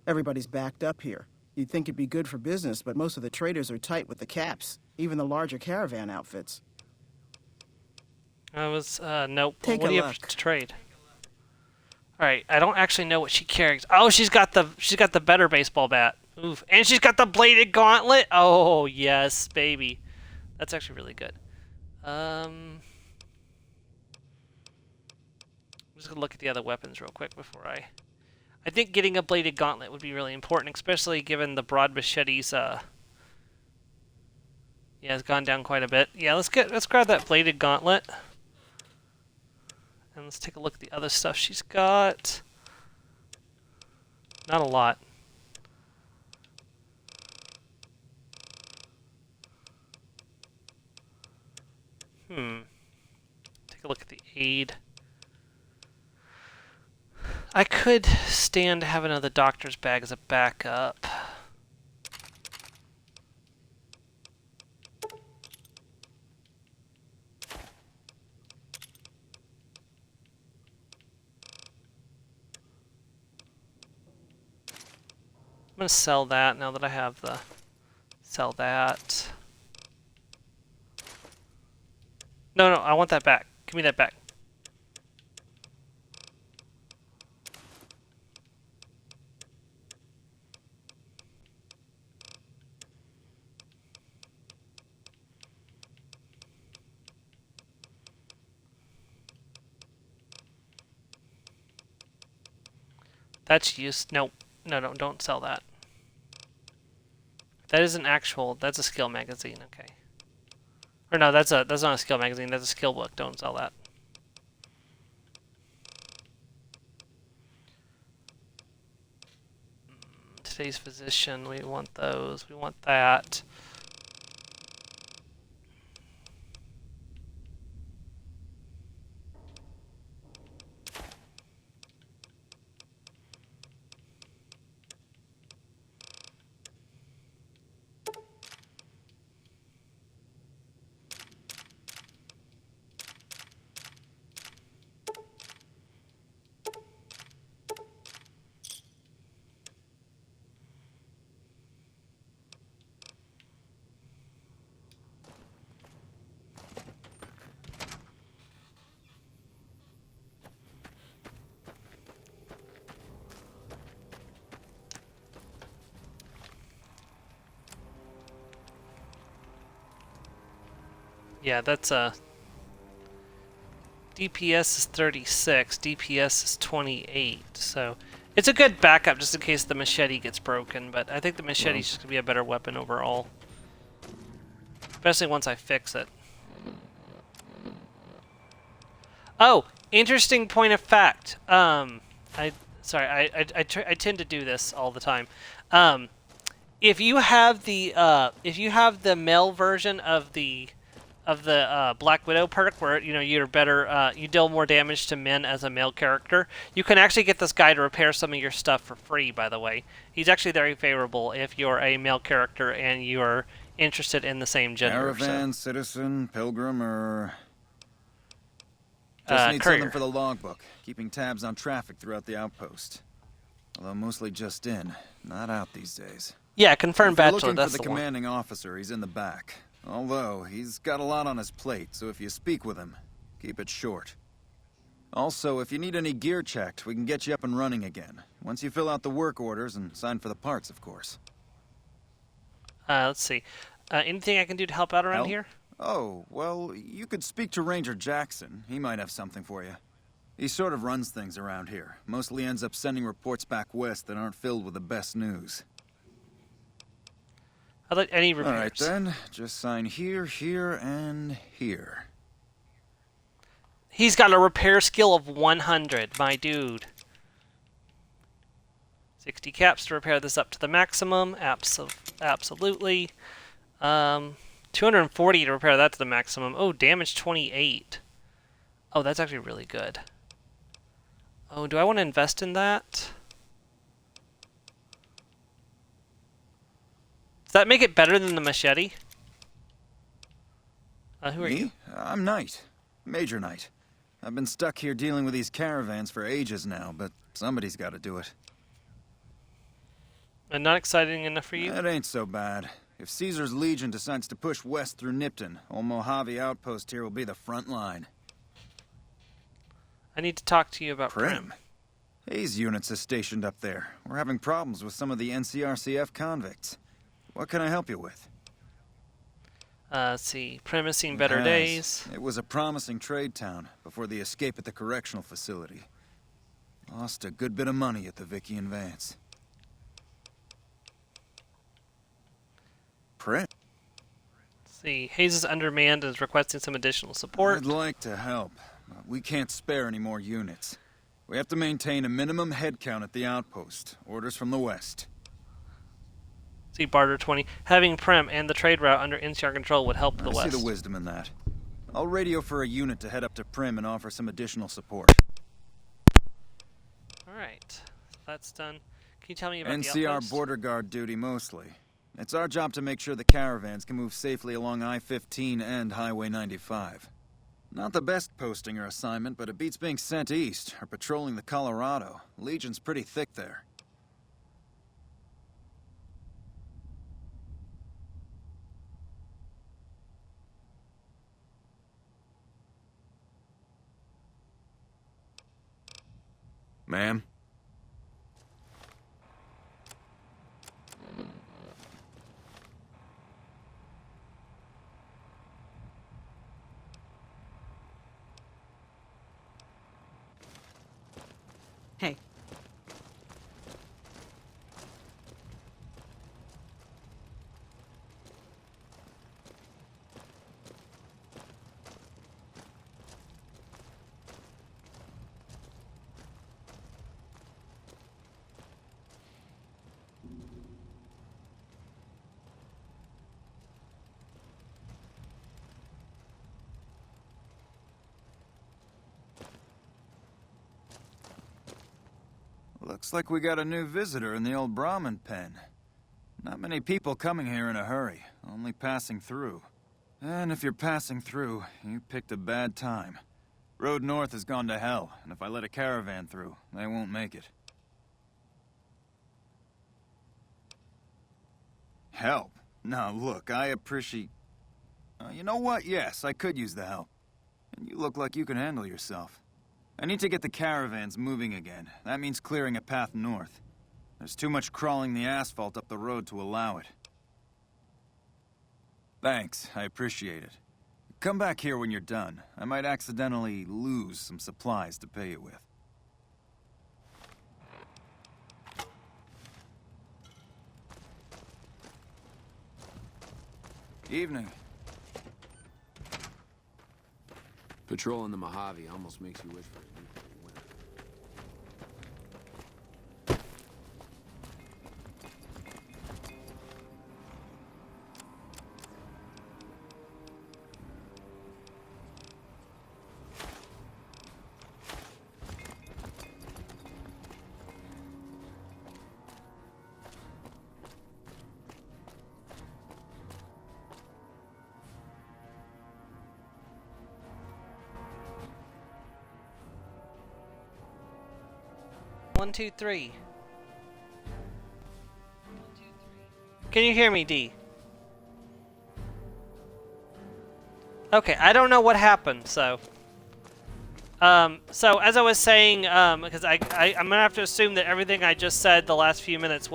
Everybody's backed up here. You'd think it'd be good for business, but most of the traders are tight with the caps, even the larger caravan outfits. Nope. Take what a do you look. have to trade? All right, I don't actually know what she carries. Oh, she's got the better baseball bat. Oof, and she's got the bladed gauntlet. Oh yes, baby, that's actually really good. I'm just gonna look at the other weapons real quick before I think getting a bladed gauntlet would be really important, especially given the broad machetes. Yeah, it's gone down quite a bit. Yeah, let's grab that bladed gauntlet. And let's take a look at the other stuff she's got. Not a lot. Take a look at the aid. I could stand to have another doctor's bag as a backup. I'm gonna sell that now that I have the... Sell that. No, I want that back. Give me that back. That's used. No, don't sell that. That is an actual. That's a skill magazine. Okay. Or no, that's not a skill magazine. That's a skill book. Don't sell that. Today's physician. We want those. We want that. Yeah, that's DPS is 36, DPS is 28, so it's a good backup just in case the machete gets broken, but I think the machete's just gonna be a better weapon overall. Especially once I fix it. Oh, interesting point of fact. I tend to do this all the time. If you have the male version of the Black Widow perk, where you're better, you deal more damage to men as a male character, you can actually get this guy to repair some of your stuff for free. By the way, he's actually very favorable if you're a male character and you're interested in the same gender. Caravan, citizen, pilgrim, or just need courier. something for the logbook, keeping tabs on traffic throughout the outpost. Although mostly just in, not out these days. Yeah, confirmed If you're bachelor, looking that's for the the one. commanding officer, he's in the back. Although, he's got a lot on his plate, so if you speak with him, keep it short. Also, if you need any gear checked, we can get you up and running again. Once you fill out the work orders and sign for the parts, of course. Let's see. Anything I can do to help out around Help? here? Oh, well, you could speak to Ranger Jackson. He might have something for you. He sort of runs things around here. Mostly ends up sending reports back west that aren't filled with the best news. I'd like any repairs. All right, then. Just sign here, here, and here. He's got a repair skill of 100, my dude. 60 caps to repair this up to the maximum. Absolutely. 240 to repair that to the maximum. Oh, damage 28. Oh, that's actually really good. Oh, do I want to invest in that? Does that make it better than the machete? Who are Me? you? I'm Knight. Major Knight. I've been stuck here dealing with these caravans for ages now, but somebody's got to do it. And not exciting enough for you? It ain't so bad. If Caesar's Legion decides to push west through Nipton, old Mojave Outpost here will be the front line. I need to talk to you about Prim? Hayes units is stationed up there. We're having problems with some of the NCRCF convicts. What can I help you with? Let's see. Prim has seen better It has. days. It was a promising trade town before the escape at the correctional facility. Lost a good bit of money at the Vicky and Vance. Prim? Let's see. Hayes is undermanned and is requesting some additional support. I'd like to help, but we can't spare any more units. We have to maintain a minimum headcount at the outpost. Orders from the west. See, barter 20. Having Prim and the trade route under NCR control would help the I West. see the wisdom in that. I'll radio for a unit to head up to Prim and offer some additional support. Alright. That's done. Can you tell me about the NCR outpost? border guard duty mostly. It's our job to make sure the caravans can move safely along I-15 and Highway 95. Not the best posting or assignment, but it beats being sent east or patrolling the Colorado. Legion's pretty thick there. Ma'am? Hey. Looks like we got a new visitor in the old Brahmin pen. Not many people coming here in a hurry, only passing through. And if you're passing through, you picked a bad time. Road north has gone to hell, and if I let a caravan through, they won't make it. Help? Now look, I appreciate... you know what? Yes, I could use the help. And you look like you can handle yourself. I need to get the caravans moving again. That means clearing a path north. There's too much crawling the asphalt up the road to allow it. Thanks, I appreciate it. Come back here when you're done. I might accidentally lose some supplies to pay you with. Evening. Patrolling the Mojave almost makes you wish for a nuclear winter. One, two, three. Can you hear me, D? Okay, I don't know what happened, so... so as I was saying, because I'm gonna have to assume that everything I just said the last few minutes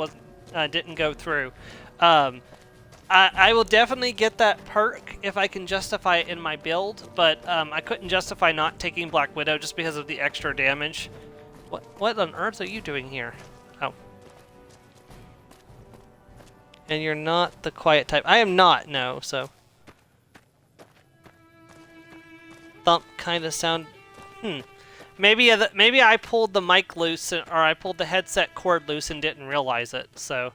didn't go through. I will definitely get that perk if I can justify it in my build, but I couldn't justify not taking Black Widow just because of the extra damage. What on earth are you doing here? Oh. And you're not the quiet type. I am not, no, so... Thump kind of sound... Maybe I pulled the mic loose, or I pulled the headset cord loose and didn't realize it, so...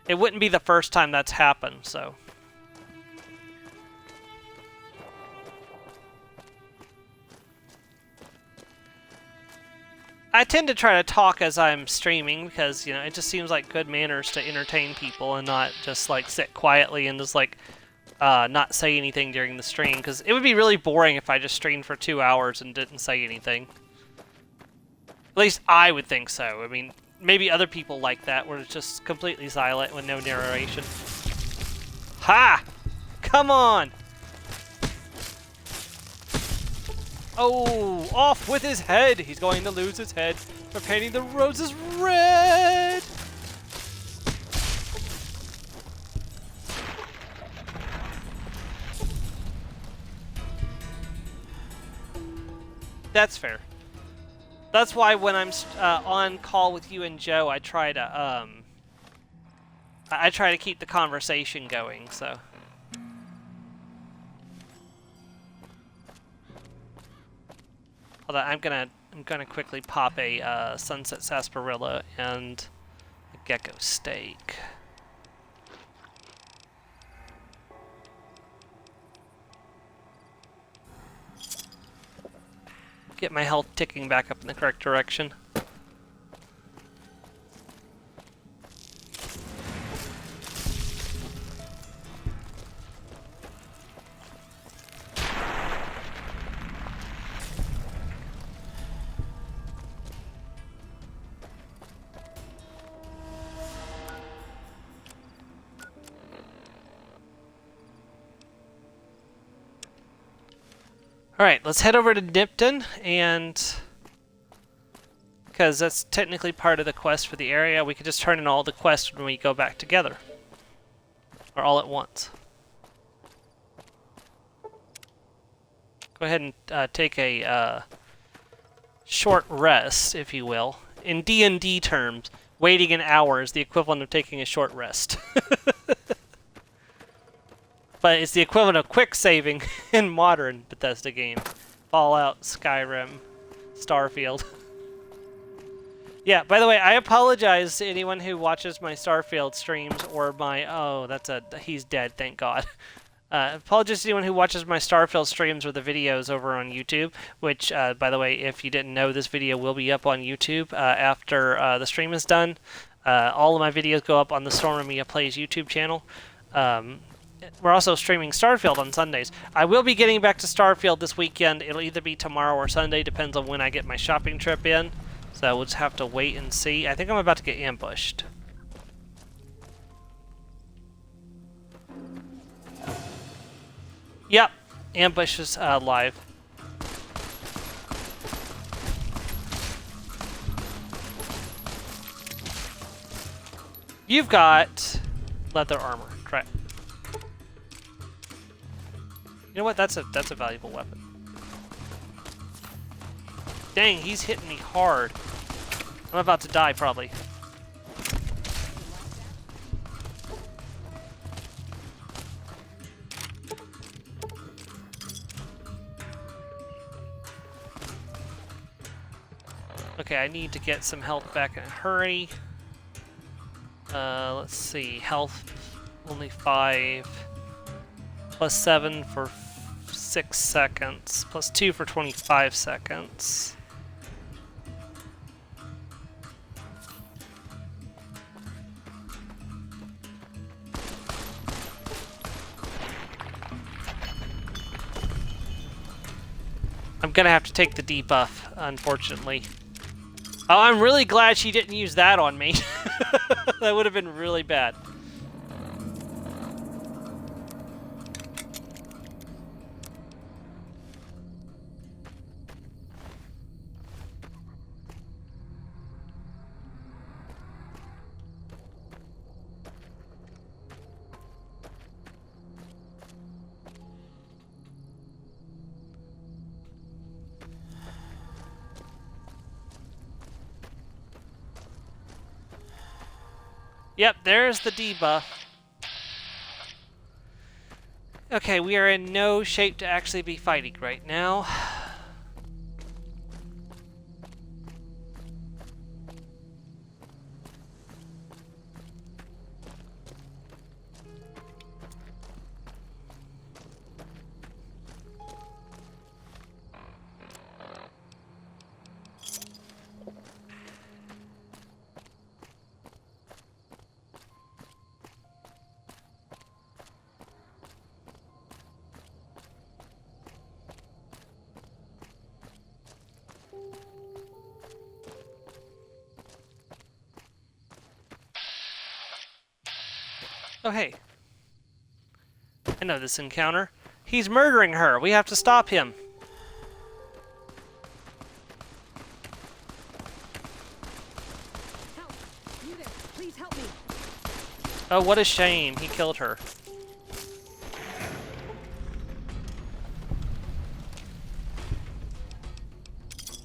It wouldn't be the first time that's happened, so... I tend to try to talk as I'm streaming because, you know, it just seems like good manners to entertain people and not just, like, sit quietly and just, like, not say anything during the stream. Because it would be really boring if I just streamed for 2 hours and didn't say anything. At least I would think so. I mean, maybe other people like that where it's just completely silent with no narration. Ha! Come on! Oh, off with his head! He's going to lose his head for painting the roses red! That's fair. That's why when I'm on call with you and Joe, I try to keep the conversation going, so... Hold on, I'm gonna quickly pop a sunset sarsaparilla and a gecko steak. Get my health ticking back up in the correct direction. Alright, let's head over to Nipton, and... because that's technically part of the quest for the area, we could just turn in all the quests when we go back together. Or all at once. Go ahead and take a short rest, if you will. In D&D terms, waiting an hour is the equivalent of taking a short rest. But it's the equivalent of quick saving in modern Bethesda games. Fallout, Skyrim, Starfield. Yeah, by the way, I apologize to anyone who watches my Starfield streams or my... Oh, he's dead, thank God. Apologies to anyone who watches my Starfield streams or the videos over on YouTube, which, by the way, if you didn't know, this video will be up on YouTube after the stream is done. All of my videos go up on the Storm and Mia Plays YouTube channel. We're also streaming Starfield on Sundays. I will be getting back to Starfield this weekend. It'll either be tomorrow or Sunday, depends on when I get my shopping trip in. So we'll just have to wait and see. I think I'm about to get ambushed. Yep, ambush is live. You've got leather armor, correct? You know what? That's a valuable weapon. Dang, he's hitting me hard. I'm about to die, probably. Okay, I need to get some health back in a hurry. Let's see. Health, only 5. Plus 7 for 6 seconds. Plus 2 for 25 seconds. I'm gonna have to take the debuff, unfortunately. Oh, I'm really glad she didn't use that on me. That would have been really bad. Yep, there's the debuff. Okay, we are in no shape to actually be fighting right now. Oh, hey. I know this encounter. He's murdering her. We have to stop him. Help! You there? Please help me. Oh, what a shame. He killed her.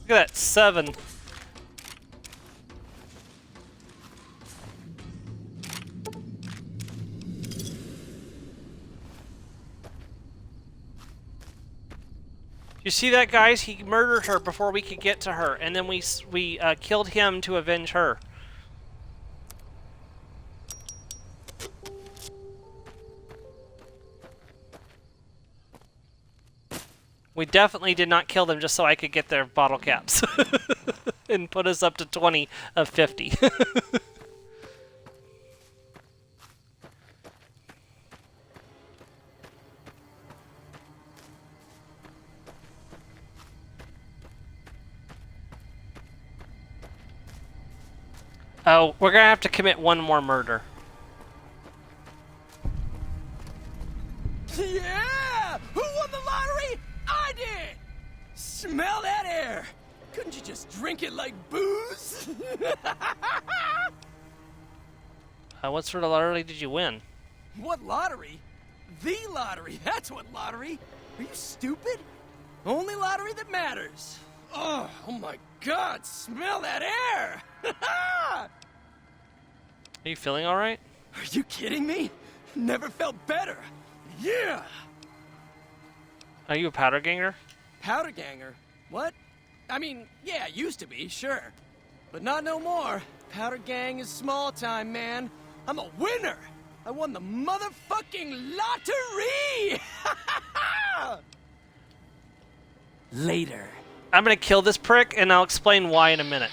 Look at that, 7. You see that, guys? He murdered her before we could get to her, and then we killed him to avenge her. We definitely did not kill them just so I could get their bottle caps and put us up to 20 of 50. Oh, we're gonna have to commit one more murder. Yeah! Who won the lottery? I did! Smell that air! Couldn't you just drink it like booze? What sort of lottery did you win? What lottery? The lottery! That's what lottery! Are you stupid? Only lottery that matters. Oh my god, smell that air! Are you feeling alright? Are you kidding me? Never felt better. Yeah! Are you a powder ganger? Powder ganger? What? I mean, yeah, used to be, sure. But not no more. Powder gang is small time, man. I'm a winner! I won the motherfucking lottery! Later. I'm gonna kill this prick, and I'll explain why in a minute.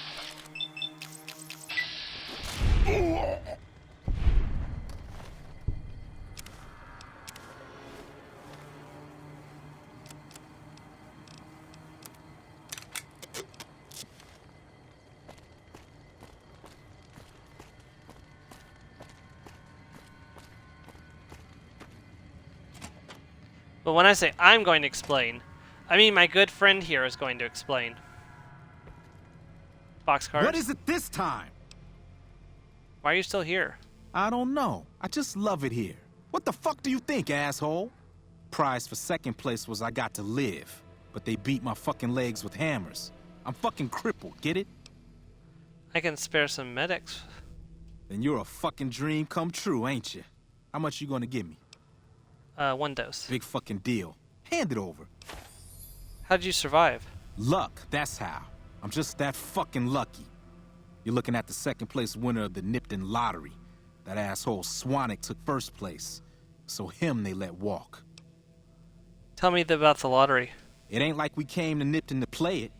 But when I say I'm going to explain, I mean my good friend here is going to explain. Boxcars. What is it this time? Why are you still here? I don't know. I just love it here. What the fuck do you think, asshole? Prize for second place was I got to live, but they beat my fucking legs with hammers. I'm fucking crippled, get it? I can spare some medics. Then you're a fucking dream come true, ain't you? How much you gonna give me? 1 dose. Big fucking deal. Hand it over. How'd you survive? Luck, that's how. I'm just that fucking lucky. You're looking at the second place winner of the Nipton lottery. That asshole Swanick took first place, so him they let walk. Tell me about the lottery. It ain't like we came to Nipton to play it.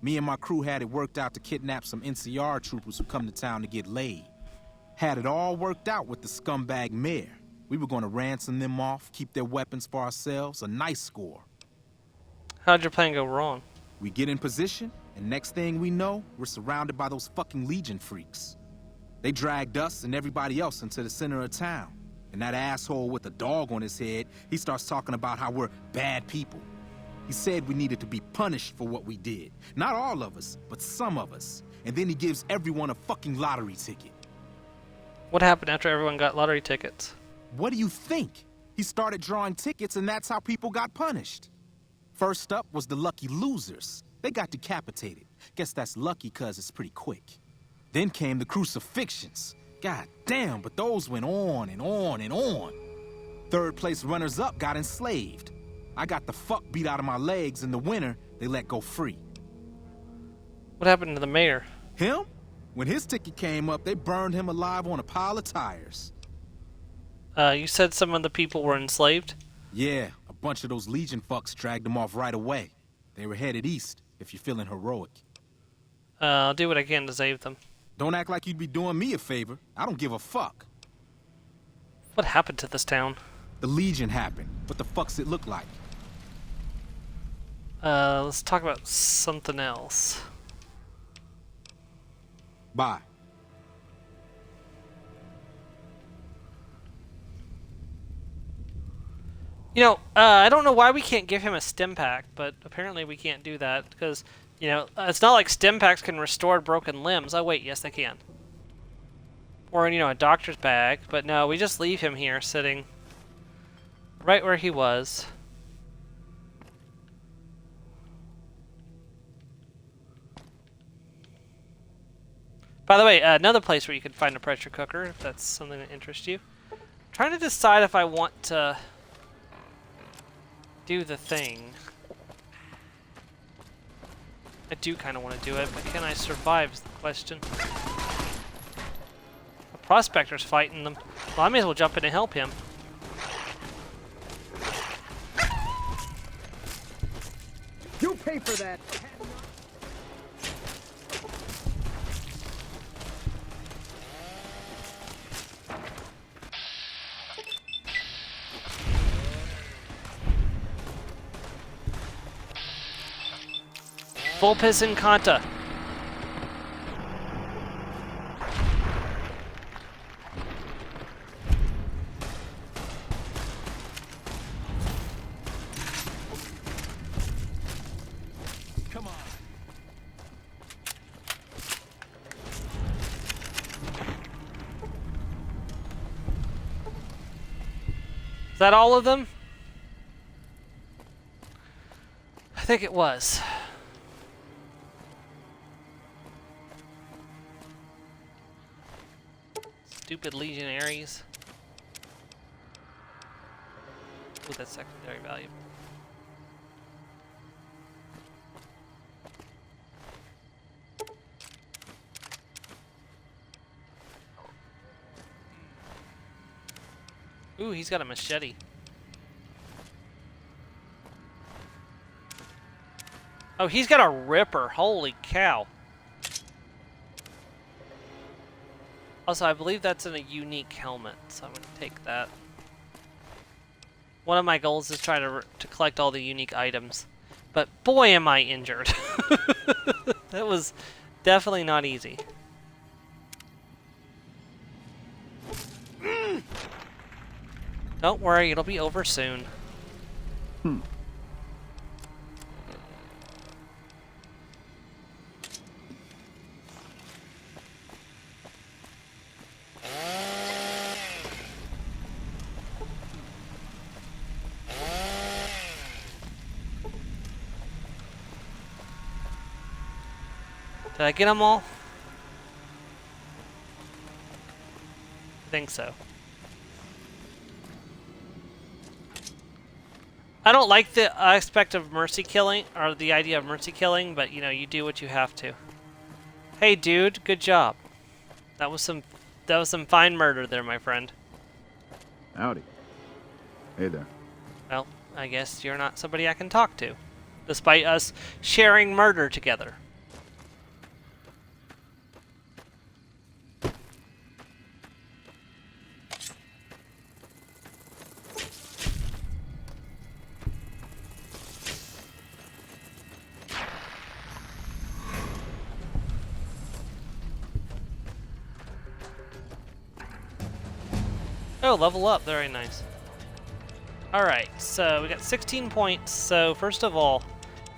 Me and my crew had it worked out to kidnap some NCR troopers who come to town to get laid. Had it all worked out with the scumbag mayor. We were gonna ransom them off, keep their weapons for ourselves, a nice score. How'd your plan go wrong? We get in position, and next thing we know, we're surrounded by those fucking Legion freaks. They dragged us and everybody else into the center of town. And that asshole with a dog on his head, he starts talking about how we're bad people. He said we needed to be punished for what we did. Not all of us, but some of us. And then he gives everyone a fucking lottery ticket. What happened after everyone got lottery tickets? What do you think? He started drawing tickets and that's how people got punished. First up was the lucky losers. They got decapitated. Guess that's lucky cause it's pretty quick. Then came the crucifixions. God damn, but those went on and on and on. Third place runners-up got enslaved. I got the fuck beat out of my legs. In the winter, they let go free. What happened to the mayor? Him? When his ticket came up, they burned him alive on a pile of tires. You said some of the people were enslaved? Yeah, a bunch of those Legion fucks dragged them off right away. They were headed east, if you're feeling heroic. I'll do what I can to save them. Don't act like you'd be doing me a favor. I don't give a fuck. What happened to this town? The Legion happened. What the fuck's it look like? Let's talk about something else. Bye. You know, I don't know why we can't give him a stim pack, but apparently we can't do that because, you know, it's not like stim packs can restore broken limbs. Oh wait, yes they can. Or, you know, a doctor's bag, but no, we just leave him here sitting right where he was. By the way, another place where you can find a pressure cooker, if that's something that interests you. I'm trying to decide if I want to do the thing. I do kind of want to do it, but can I survive is the question. A prospector's fighting them. Well, I may as well jump in and help him. You pay for that. Full piss in Kanta. Come on. Is that all of them? I think it was. Stupid legionaries. Ooh, that's secondary value. Ooh, he's got a machete. Oh, he's got a ripper. Holy cow. Also, I believe that's in a unique helmet, so I'm going to take that. One of my goals is try to collect all the unique items. But boy, am I injured. That was definitely not easy. Don't worry, it'll be over soon. Did I get them all? I think so. I don't like the aspect of mercy killing, or the idea of mercy killing, but you know, you do what you have to. Hey dude, good job. That was some fine murder there, my friend. Howdy. Hey there. Well, I guess you're not somebody I can talk to, despite us sharing murder together. Oh, level up. Very nice. Alright, so we got 16 points. So, first of all,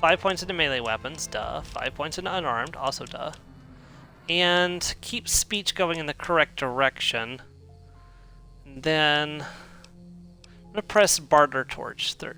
5 points into melee weapons, duh. 5 points into unarmed, also duh. And keep speech going in the correct direction. And then I'm going to press Barter Torch 13.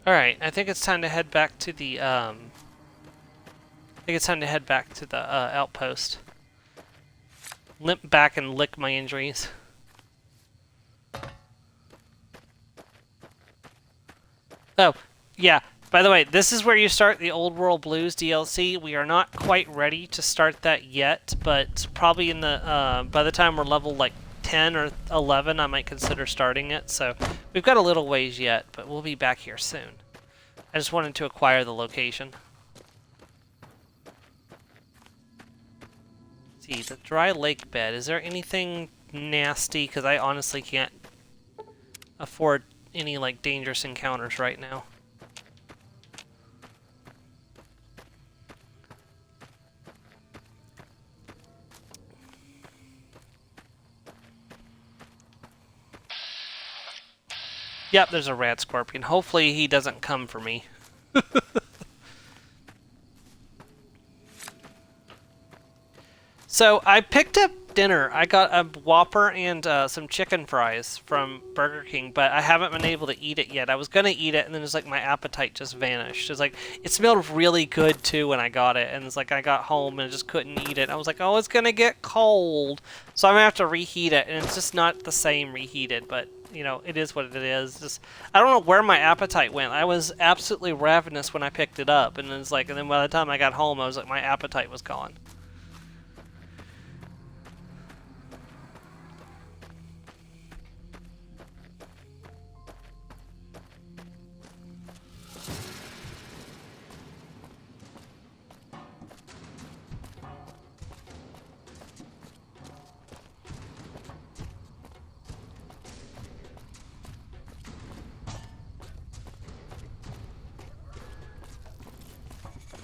Alright, I think it's time to head back to the, outpost. Limp back and lick my injuries. Oh, yeah. By the way, this is where you start the Old World Blues DLC. We are not quite ready to start that yet, but probably in the by the time we're level like 10 or 11, I might consider starting it. So we've got a little ways yet, but we'll be back here soon. I just wanted to acquire the location. Let's see, the dry lake bed. Is there anything nasty? Because I honestly can't afford any like dangerous encounters right now. Yep, there's a rat scorpion. Hopefully he doesn't come for me. So I picked up dinner. I got a Whopper and some chicken fries from Burger King, but I haven't been able to eat it yet. I was gonna eat it, and then it's like my appetite just vanished. It's like it smelled really good too when I got it, and it's like I got home and I just couldn't eat it. I was like, oh, it's gonna get cold, so I'm gonna have to reheat it, and it's just not the same reheated. But you know, it is what it is. Just I don't know where my appetite went. I was absolutely ravenous when I picked it up, and it's like, and then by the time I got home, I was like, my appetite was gone.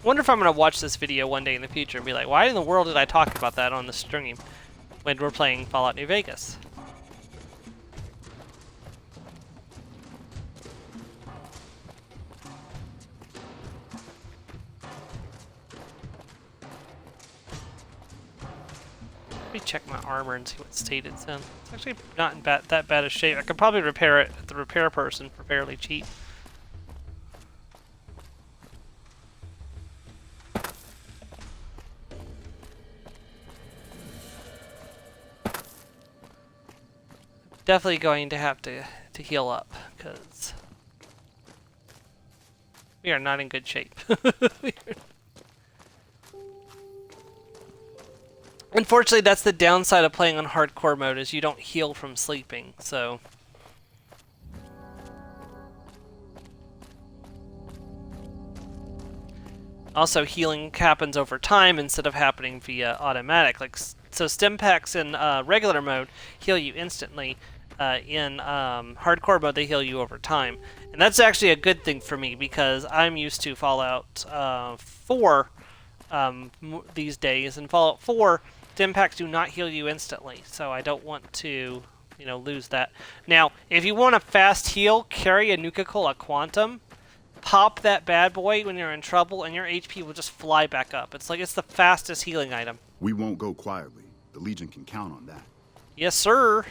Wonder if I'm gonna watch this video one day in the future and be like, why in the world did I talk about that on the stream when we're playing Fallout New Vegas? Let me check my armor and see what state it's in. It's actually not in that bad a shape. I could probably repair it at the repair person for fairly cheap. Definitely going to have to heal up, because we are not in good shape. Unfortunately, that's the downside of playing on hardcore mode, is you don't heal from sleeping, so... Also, healing happens over time instead of happening via automatic. Like, so stim packs in regular mode heal you instantly. In hardcore mode, they heal you over time. And that's actually a good thing for me, because I'm used to Fallout 4 these days. In Fallout 4, stim packs do not heal you instantly, so I don't want to, you know, lose that. Now, if you want a fast heal, carry a Nuka-Cola Quantum. Pop that bad boy when you're in trouble, and your HP will just fly back up. It's like it's the fastest healing item. We won't go quietly. The Legion can count on that. Yes, sir.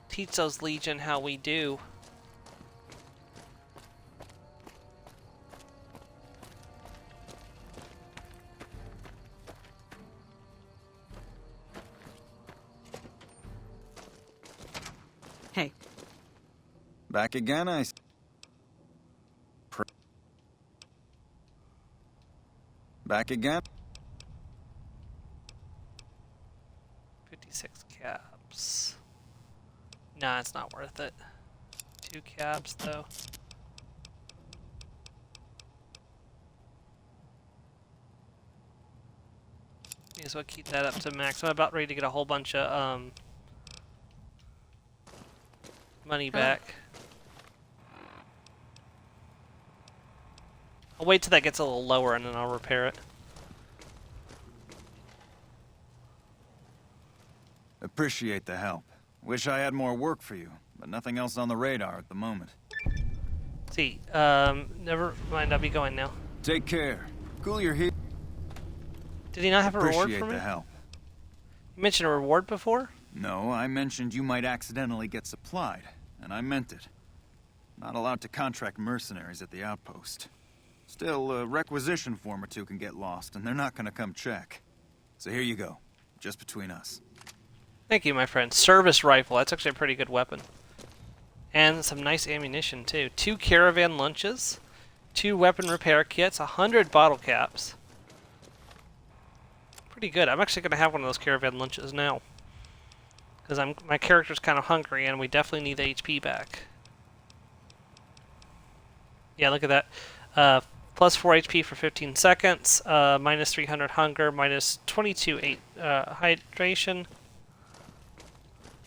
Teach those Legion how we do. Hey. Back again, Back again? 56 caps. Nah, it's not worth it. 2 caps, though. May as well keep that up to max. I'm about ready to get a whole bunch of money back. I'll wait till that gets a little lower and then I'll repair it. Appreciate the help. Wish I had more work for you, but nothing else on the radar at the moment. See, never mind, I'll be going now. Take care. Cool your heat. Did he not have a reward Appreciate for me? the help. You mentioned a reward before? No, I mentioned you might accidentally get supplied, and I meant it. Not allowed to contract mercenaries at the outpost. Still, a requisition form or two can get lost, and they're not gonna come check. So here you go, just between us. Thank you, my friend. Service rifle. That's actually a pretty good weapon. And some nice ammunition, too. 2 caravan lunches, 2 weapon repair kits, 100 bottle caps. Pretty good. I'm actually going to have one of those caravan lunches now. Because my character's kind of hungry, and we definitely need the HP back. Yeah, look at that. Plus 4 HP for 15 seconds, minus 300 hunger, minus 22 hydration.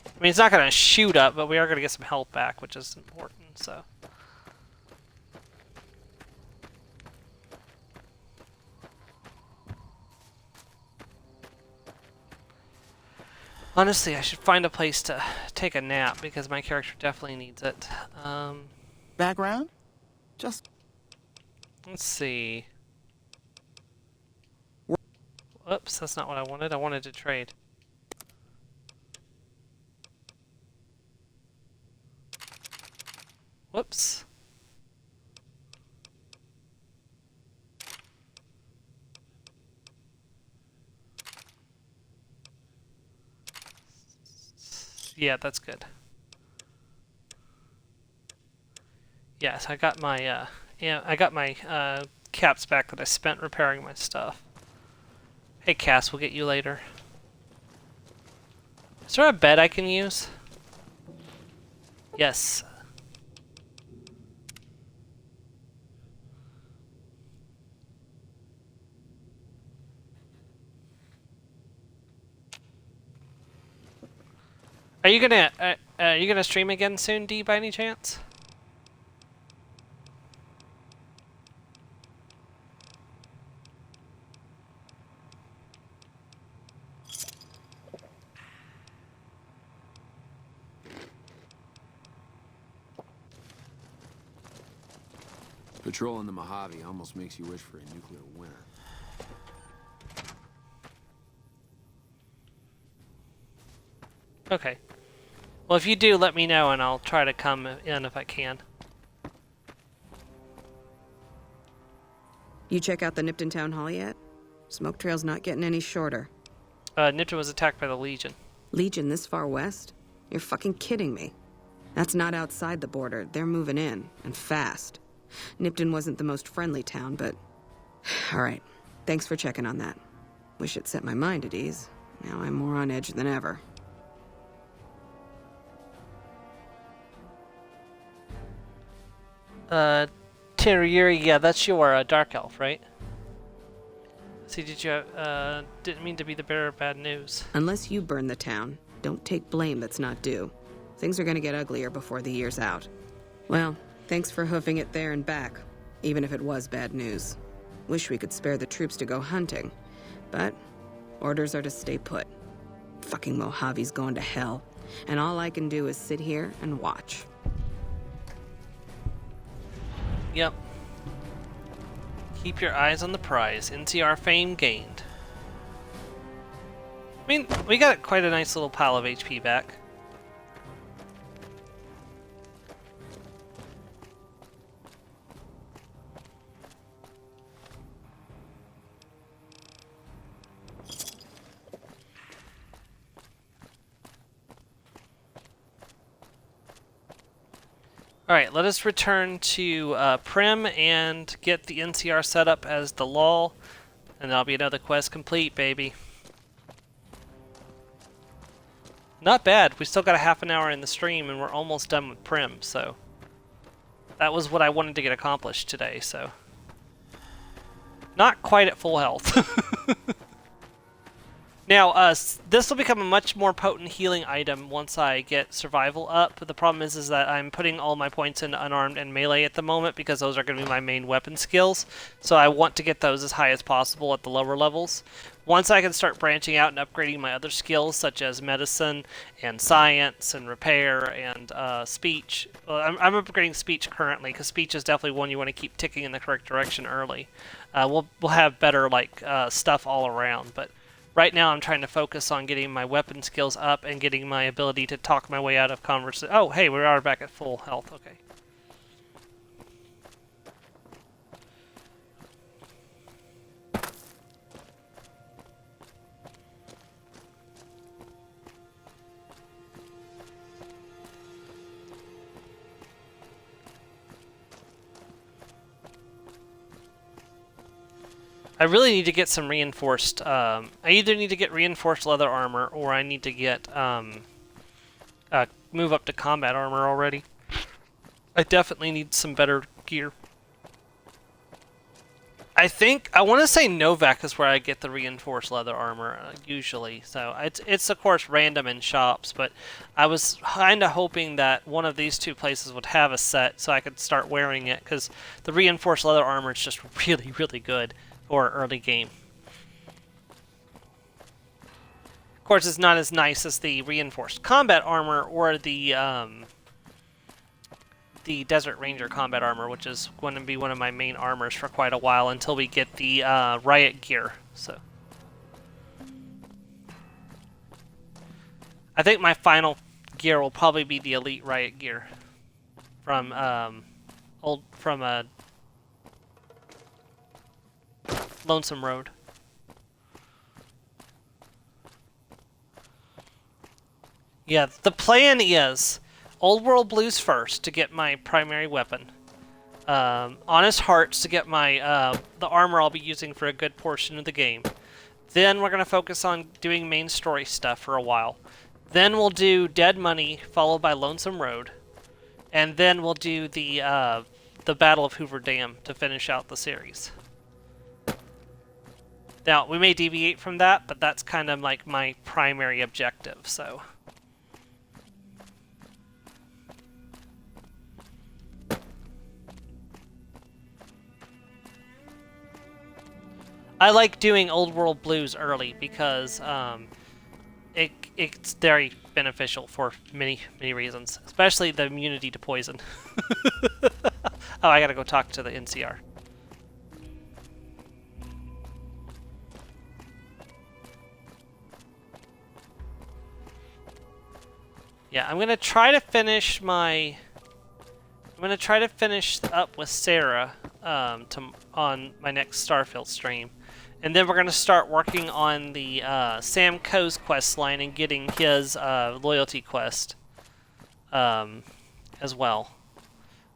I mean, it's not going to shoot up, but we are going to get some health back, which is important, so. Honestly, I should find a place to take a nap, because my character definitely needs it. Background? Just... Let's see. Whoops, that's not what I wanted. I wanted to trade. Whoops. Yeah, that's good. Yes, I got my caps back that I spent repairing my stuff. Hey Cass, we'll get you later. Is there a bed I can use? Yes. Are you gonna stream again soon, D, by any chance? Patrolling the Mojave almost makes you wish for a nuclear winter. Okay. Well, if you do, let me know and I'll try to come in if I can. You check out the Nipton Town Hall yet? Smoke trail's not getting any shorter. Nipton was attacked by the Legion. Legion this far west? You're fucking kidding me. That's not outside the border. They're moving in, and fast. Nipton wasn't the most friendly town, but... Alright, thanks for checking on that. Wish it set my mind at ease. Now I'm more on edge than ever. Teriyuri, yeah, that's your Dark Elf, right? See, didn't mean to be the bearer of bad news. Unless you burn the town, don't take blame that's not due. Things are gonna get uglier before the year's out. Well, thanks for hoofing it there and back, even if it was bad news. Wish we could spare the troops to go hunting, but orders are to stay put. Fucking Mojave's going to hell, and all I can do is sit here and watch. Yep. Keep your eyes on the prize. NCR fame gained. I mean, we got quite a nice little pile of HP back. Alright, let us return to Prim and get the NCR set up as the lull, and that'll be another quest complete, baby. Not bad. We still got a half an hour in the stream, and we're almost done with Prim, so... That was what I wanted to get accomplished today, so... Not quite at full health. Now, this will become a much more potent healing item once I get survival up. But the problem is that I'm putting all my points into unarmed and melee at the moment because those are going to be my main weapon skills. So I want to get those as high as possible at the lower levels. once I can start branching out and upgrading my other skills, such as medicine and science and repair and speech. Well, I'm upgrading speech currently, because speech is definitely one you want to keep ticking in the correct direction early. We'll have better stuff all around, but right now I'm trying to focus on getting my weapon skills up and getting my ability to talk my way out of conversation. Oh, hey, we are back at full health. Okay. I really need to get some reinforced. I either need to get reinforced leather armor, or I need to get move up to combat armor already. I definitely need some better gear. I want to say Novak is where I get the reinforced leather armor usually. So it's of course random in shops, but I was kind of hoping that one of these two places would have a set so I could start wearing it, because the reinforced leather armor is just really, really good for early game. Of course, it's not as nice as the reinforced combat armor or the Desert Ranger combat armor, which is going to be one of my main armors for quite a while until we get the riot gear. So I think my final gear will probably be the elite riot gear from Lonesome Road. Yeah, the plan is Old World Blues first to get my primary weapon. Honest Hearts to get my the armor I'll be using for a good portion of the game. Then we're going to focus on doing main story stuff for a while. Then we'll do Dead Money, followed by Lonesome Road. And then we'll do the Battle of Hoover Dam to finish out the series. Now, we may deviate from that, but that's kind of like my primary objective, so. I like doing Old World Blues early because it's very beneficial for many reasons, especially the immunity to poison. Oh, I gotta go talk to the NCR. Yeah, I'm gonna try to finish up with Sarah on my next Starfield stream. And then we're going to start working on the Sam Coe's quest line and getting his loyalty quest as well.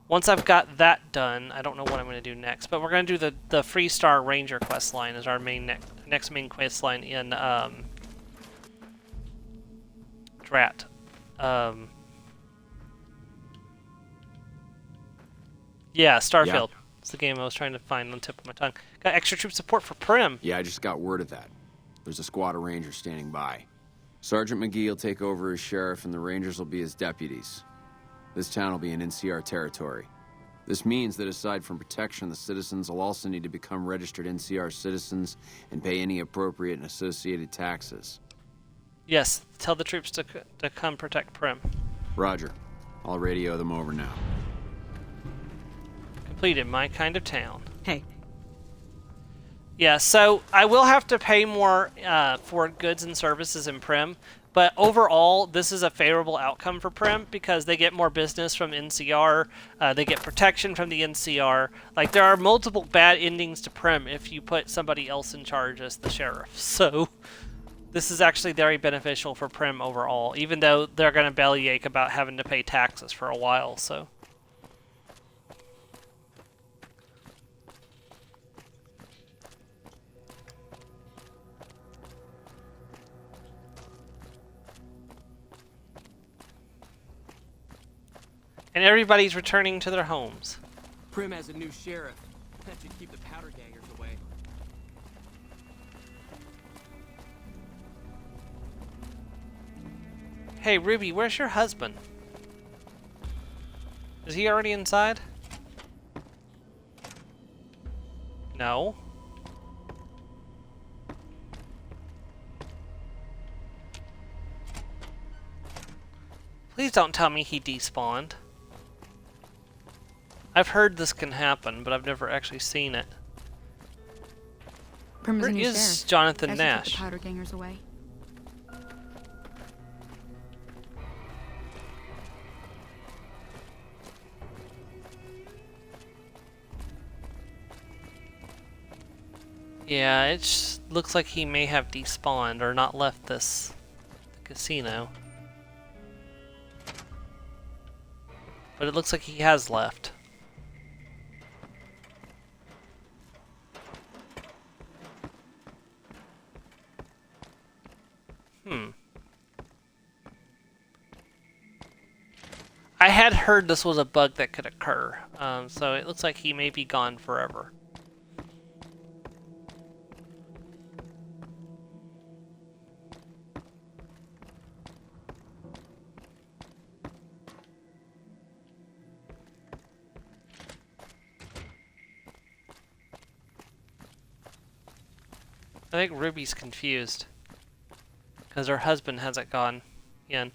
Once I've got that done, I don't know what I'm going to do next, but we're going to do the Freestar Ranger quest line as our next main quest line in Drat. Yeah, Starfield. Yeah. It's the game I was trying to find on the tip of my tongue. Got extra troop support for Prim. Yeah, I just got word of that. There's a squad of Rangers standing by. Sergeant McGee will take over as sheriff, and the Rangers will be his deputies. This town will be in NCR territory. This means that aside from protection, the citizens will also need to become registered NCR citizens and pay any appropriate and associated taxes. Yes, tell the troops to come protect Prim. Roger. I'll radio them over now. Completed my kind of town. Hey. Yeah, so I will have to pay more for goods and services in Prim, but overall, this is a favorable outcome for Prim because they get more business from NCR, they get protection from the NCR. Like, there are multiple bad endings to Prim if you put somebody else in charge as the sheriff. So, this is actually very beneficial for Prim overall, even though they're going to bellyache about having to pay taxes for a while, so. And everybody's returning to their homes. Prim has a new sheriff. That should keep the powder gangers away. Hey, Ruby, where's your husband? Is he already inside? No. Please don't tell me he despawned. I've heard this can happen, but I've never actually seen it. Prim Where a new is sheriff. Jonathan I should take Nash? the powder gangers away. Yeah, it looks like he may have despawned or not left this casino. But it looks like he has left. I had heard this was a bug that could occur, so it looks like he may be gone forever. I think Ruby's confused because her husband hasn't gone in.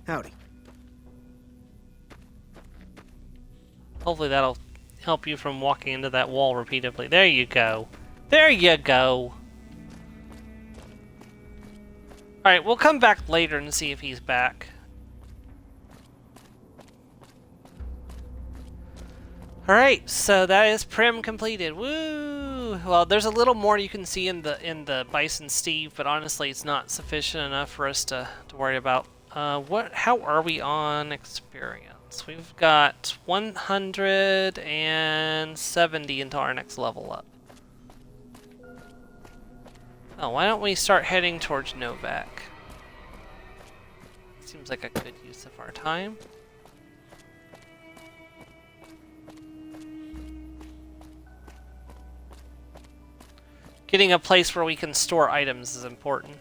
Howdy. Hopefully that'll help you from walking into that wall repeatedly. There you go. There you go. Alright, we'll come back later and see if he's back. Alright, so that is Prim completed. Woo! Well, there's a little more you can see in the Bison Steve, but honestly it's not sufficient enough for us to worry about. How are we on experience? We've got 170 until our next level up. Oh, why don't we start heading towards Novak? Seems like a good use of our time. Getting a place where we can store items is important.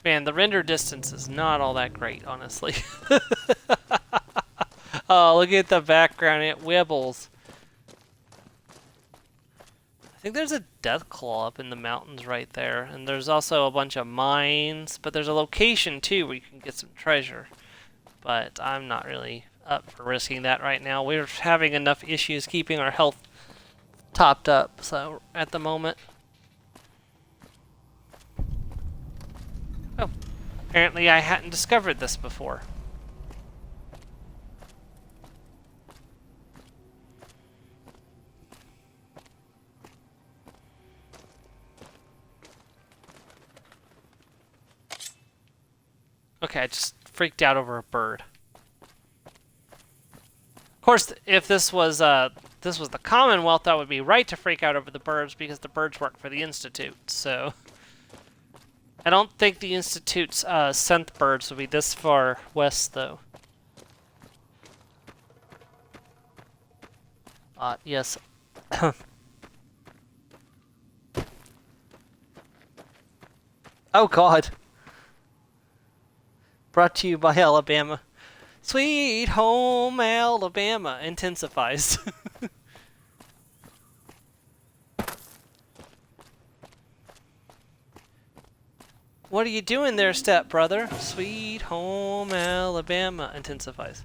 Man, the render distance is not all that great, honestly. Oh, look at the background, it wibbles. I think there's a death claw up in the mountains right there, and there's also a bunch of mines, but there's a location too where you can get some treasure. But I'm not really up for risking that right now. We're having enough issues keeping our health topped up, so at the moment. Oh, apparently I hadn't discovered this before. Okay, I just freaked out over a bird. Of course, if this was the Commonwealth, I would be right to freak out over the birds because the birds work for the Institute, so... I don't think the Institute's synth birds will be this far west, though. Yes. Oh, God. Brought to you by Alabama. Sweet Home Alabama intensifies. What are you doing there, stepbrother? Sweet Home Alabama intensifies.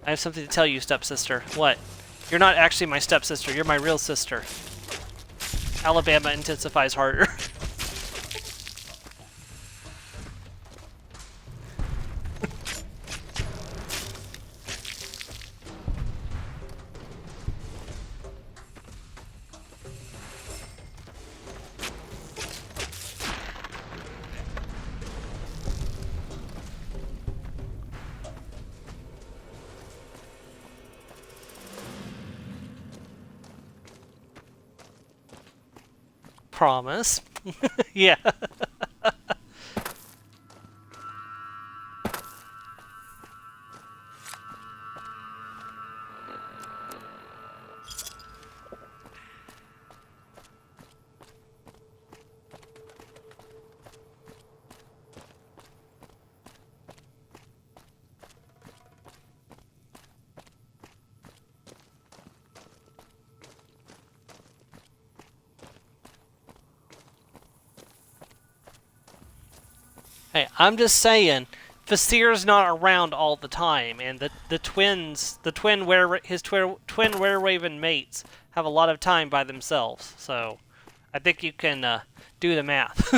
I have something to tell you, stepsister. What? You're not actually my stepsister. You're my real sister. Alabama intensifies harder. promise. Yeah. Hey, I'm just saying, Fasir's not around all the time, and the twins, his twin wereraven mates, have a lot of time by themselves. So, I think you can do the math.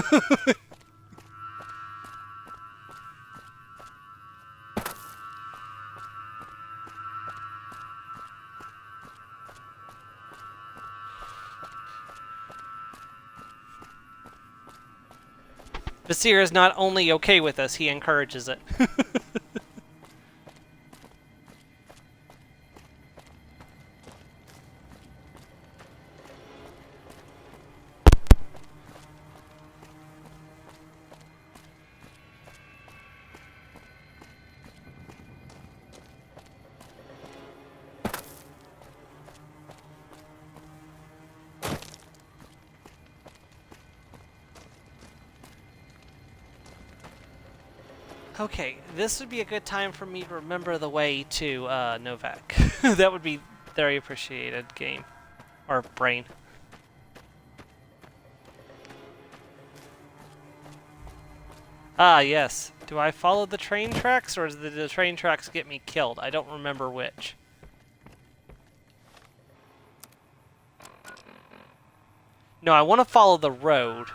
Vasir is not only okay with us, he encourages it. Okay, this would be a good time for me to remember the way to Novak. That would be very appreciated, game. Or brain. Ah, yes. Do I follow the train tracks, or does the train tracks get me killed? I don't remember which. No, I want to follow the road.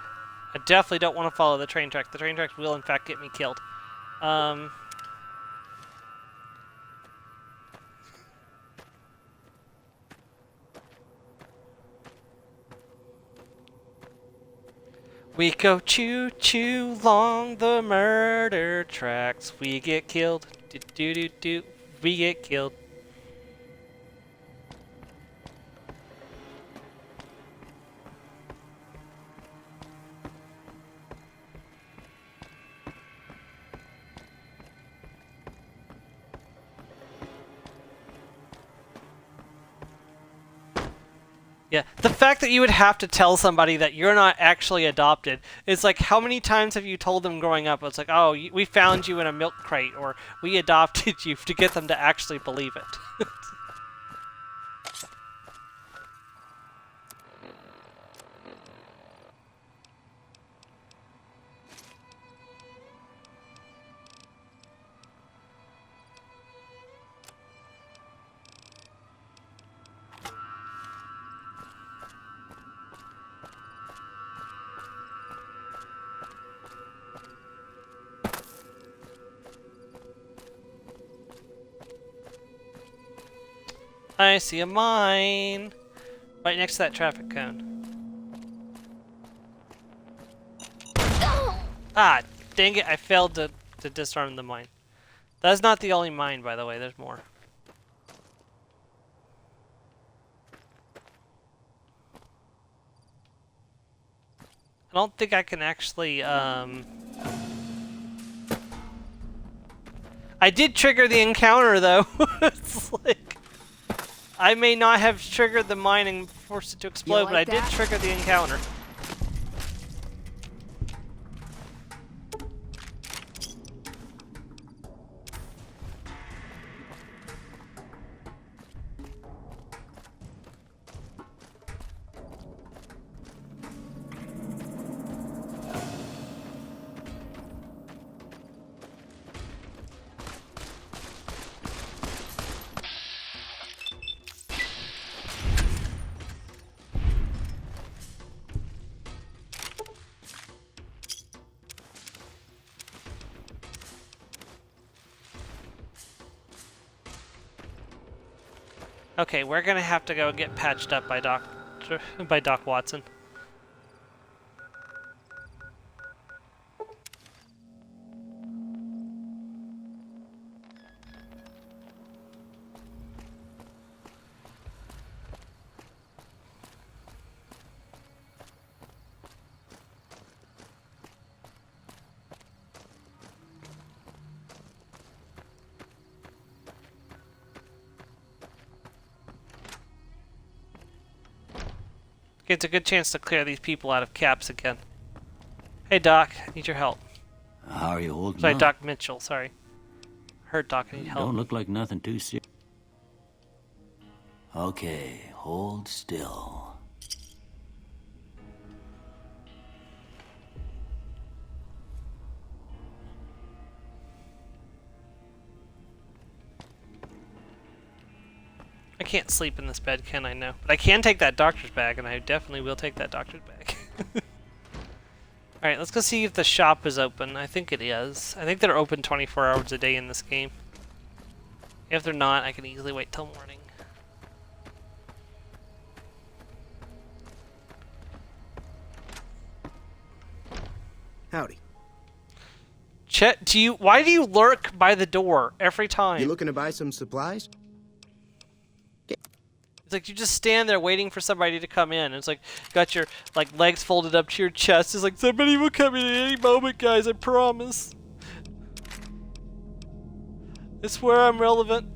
I definitely don't want to follow the train tracks. The train tracks will, in fact, get me killed. We go choo-choo along the murder tracks. We get killed. Do-do-do-do. We get killed. Yeah, the fact that you would have to tell somebody that you're not actually adopted is like, how many times have you told them growing up? It's like, oh, we found you in a milk crate, or we adopted you, to get them to actually believe it. I see a mine! Right next to that traffic cone. Ah, dang it, I failed to disarm the mine. That's not the only mine, by the way, there's more. I don't think I can actually, I did trigger the encounter, though! It's like... I may not have triggered the mine and forced it to explode, but I did trigger the encounter. Okay, we're gonna have to go get patched up by Doc Watson. It's a good chance to clear these people out of caps again. Hey, Doc. I need your help. How are you holding Sorry, up? Doc Mitchell. Sorry. Hurt, Doc. I need help. Don't look like nothing too serious. Okay, hold still. I can't sleep in this bed, can I? No. But I can take that doctor's bag, and I definitely will take that doctor's bag. Alright, let's go see if the shop is open. I think it is. I think they're open 24 hours a day in this game. If they're not, I can easily wait till morning. Howdy. Chet, why do you lurk by the door every time? You looking to buy some supplies? It's like you just stand there waiting for somebody to come in. It's like got your legs folded up to your chest. It's like somebody will come in at any moment, guys. I promise. I swear I'm relevant.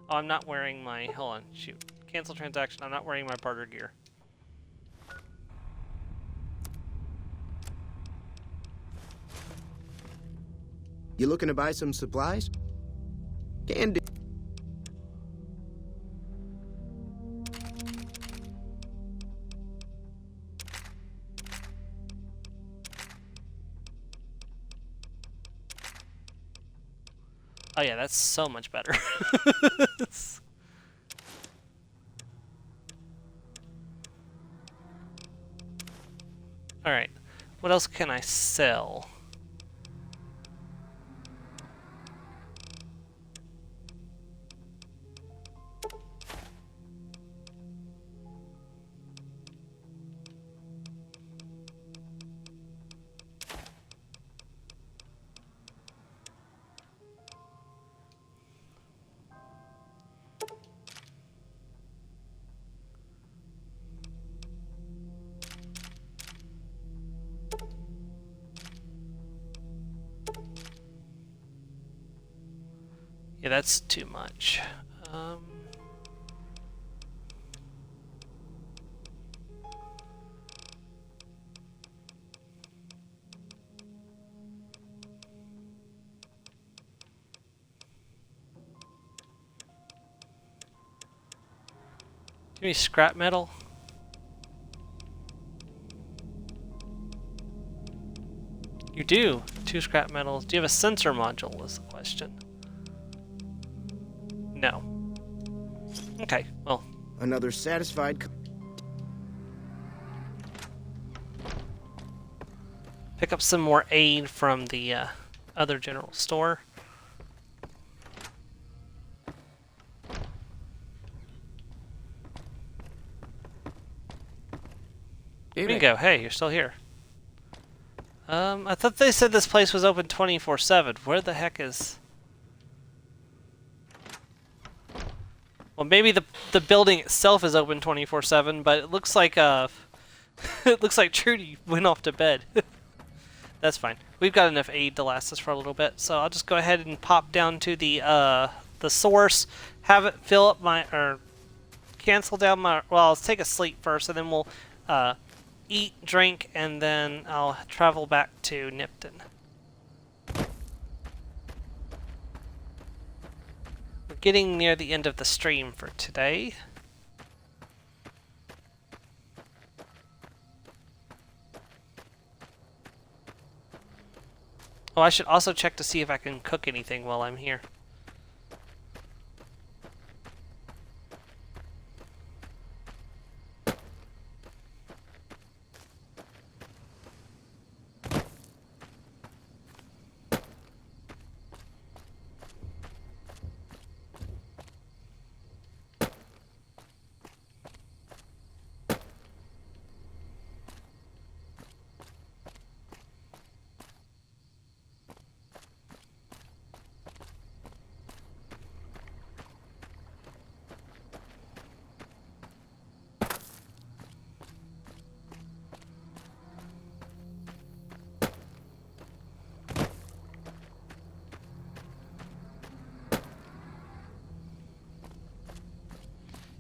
Oh, I'm not wearing my... Hold on. Shoot. Cancel transaction. I'm not wearing my barter gear. You looking to buy some supplies? Can do. Oh yeah, that's so much better. Alright, what else can I sell? Yeah, that's too much. Give me scrap metal. You do. 2 scrap metals. Do you have a sensor module is the question. No. Okay, well. Another satisfied... Pick up some more aid from the other general store. Bingo, hey, you're still here. I thought they said this place was open 24/7. Where the heck is... Well, maybe the building itself is open 24/7, but it looks like it looks like Trudy went off to bed. That's fine. We've got enough aid to last us for a little bit, so I'll just go ahead and pop down to the source, have it fill up my cancel down my. Well, let's take a sleep first, and then we'll eat, drink, and then I'll travel back to Nipton. We're getting near the end of the stream for today. Oh, I should also check to see if I can cook anything while I'm here.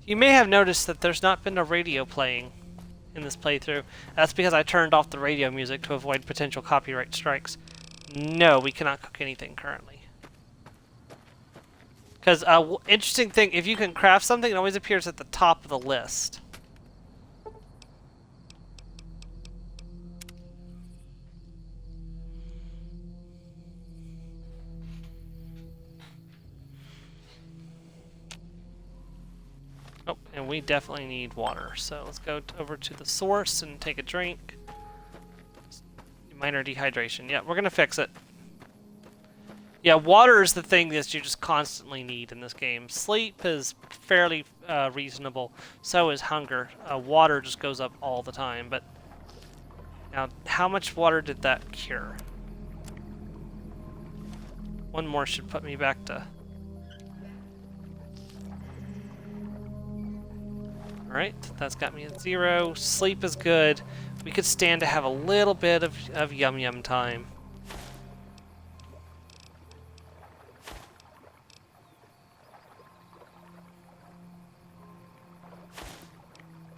You may have noticed that there's not been a radio playing in this playthrough. That's because I turned off the radio music to avoid potential copyright strikes. No, we cannot cook anything currently. Because, interesting thing, if you can craft something, it always appears at the top of the list. Oh, and we definitely need water, so let's go over to the source and take a drink. Minor dehydration. Yeah, we're gonna fix it. Yeah, water is the thing that you just constantly need in this game. Sleep is fairly reasonable. So is hunger. Water just goes up all the time. But now, how much water did that cure? One more should put me back to... Alright, that's got me at 0. Sleep is good. We could stand to have a little bit of yum-yum time.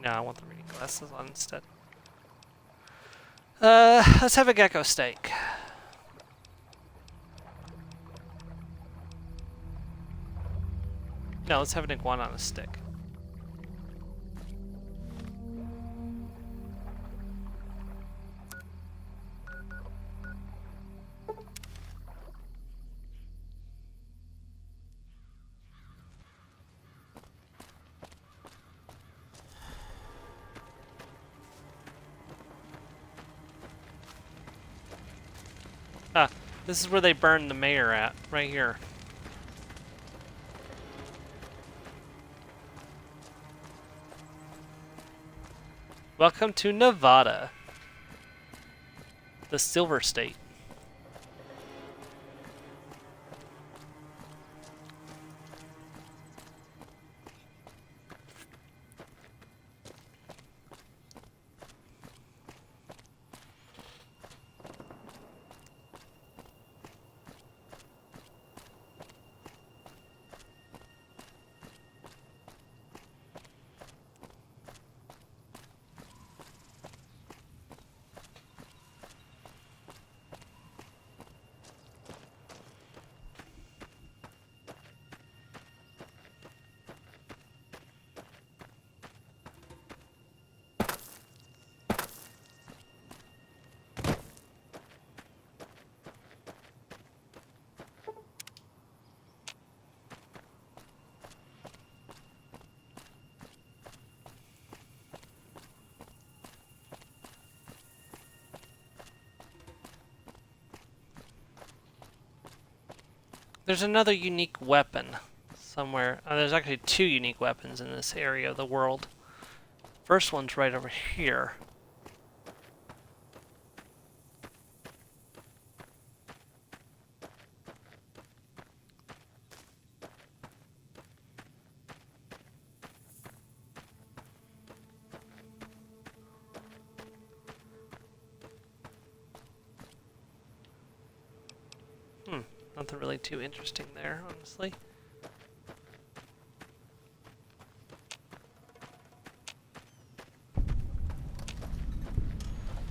No, I want the reading glasses on instead. Let's have a gecko steak. No, let's have an iguana on a stick. Ah, this is where they burned the mayor at, right here. Welcome to Nevada, the Silver State. There's another unique weapon somewhere. There's actually 2 unique weapons in this area of the world. First one's right over here. Nothing really too interesting there, honestly.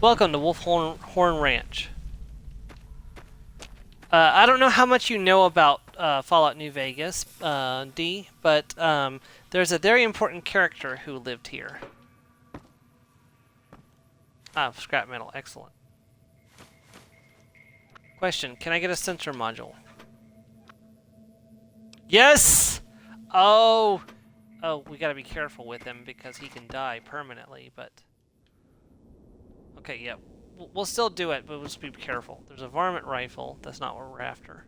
Welcome to Wolfhorn Ranch. I don't know how much you know about Fallout New Vegas, D, but there's a very important character who lived here. Ah, scrap metal, excellent. Question, can I get a sensor module? Yes! Oh! Oh, we gotta be careful with him because he can die permanently, but... Okay, yeah. We'll still do it, but we'll just be careful. There's a varmint rifle. That's not what we're after.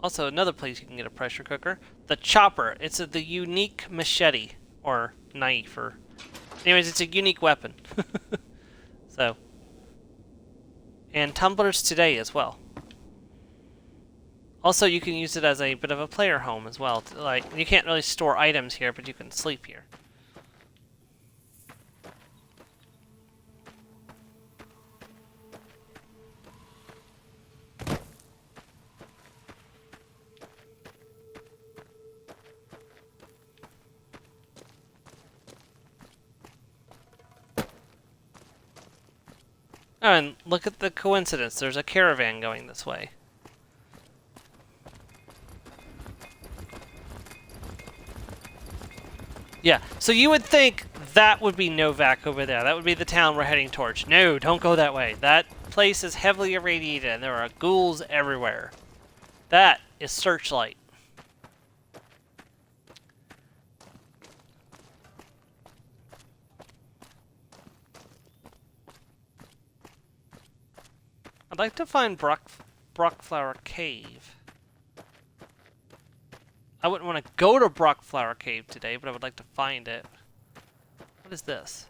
Also, another place you can get a pressure cooker. The chopper. It's the unique machete. Or knife. Or... Anyways, it's a unique weapon. So. And tumblers today as well. Also, you can use it as a bit of a player home as well. Like, you can't really store items here, but you can sleep here. Oh, and look at the coincidence. There's a caravan going this way. Yeah, so you would think that would be Novak over there. That would be the town we're heading towards. No, don't go that way. That place is heavily irradiated and there are ghouls everywhere. That is Searchlight. I'd like to find Brockflower Cave. I wouldn't want to go to Brockflower Cave today, but I would like to find it. What is this?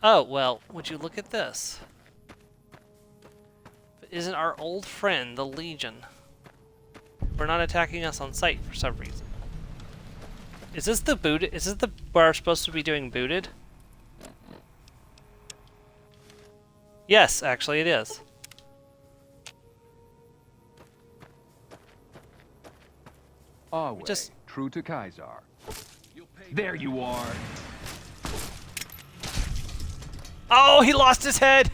Oh, well, would you look at this? Isn't our old friend, the Legion? We're not attacking us on sight for some reason. Is this the booted? Is this the where we're supposed to be doing booted? Yes, actually it is. Our way, Just true to Kaisar. There you are. Oh, he lost his head!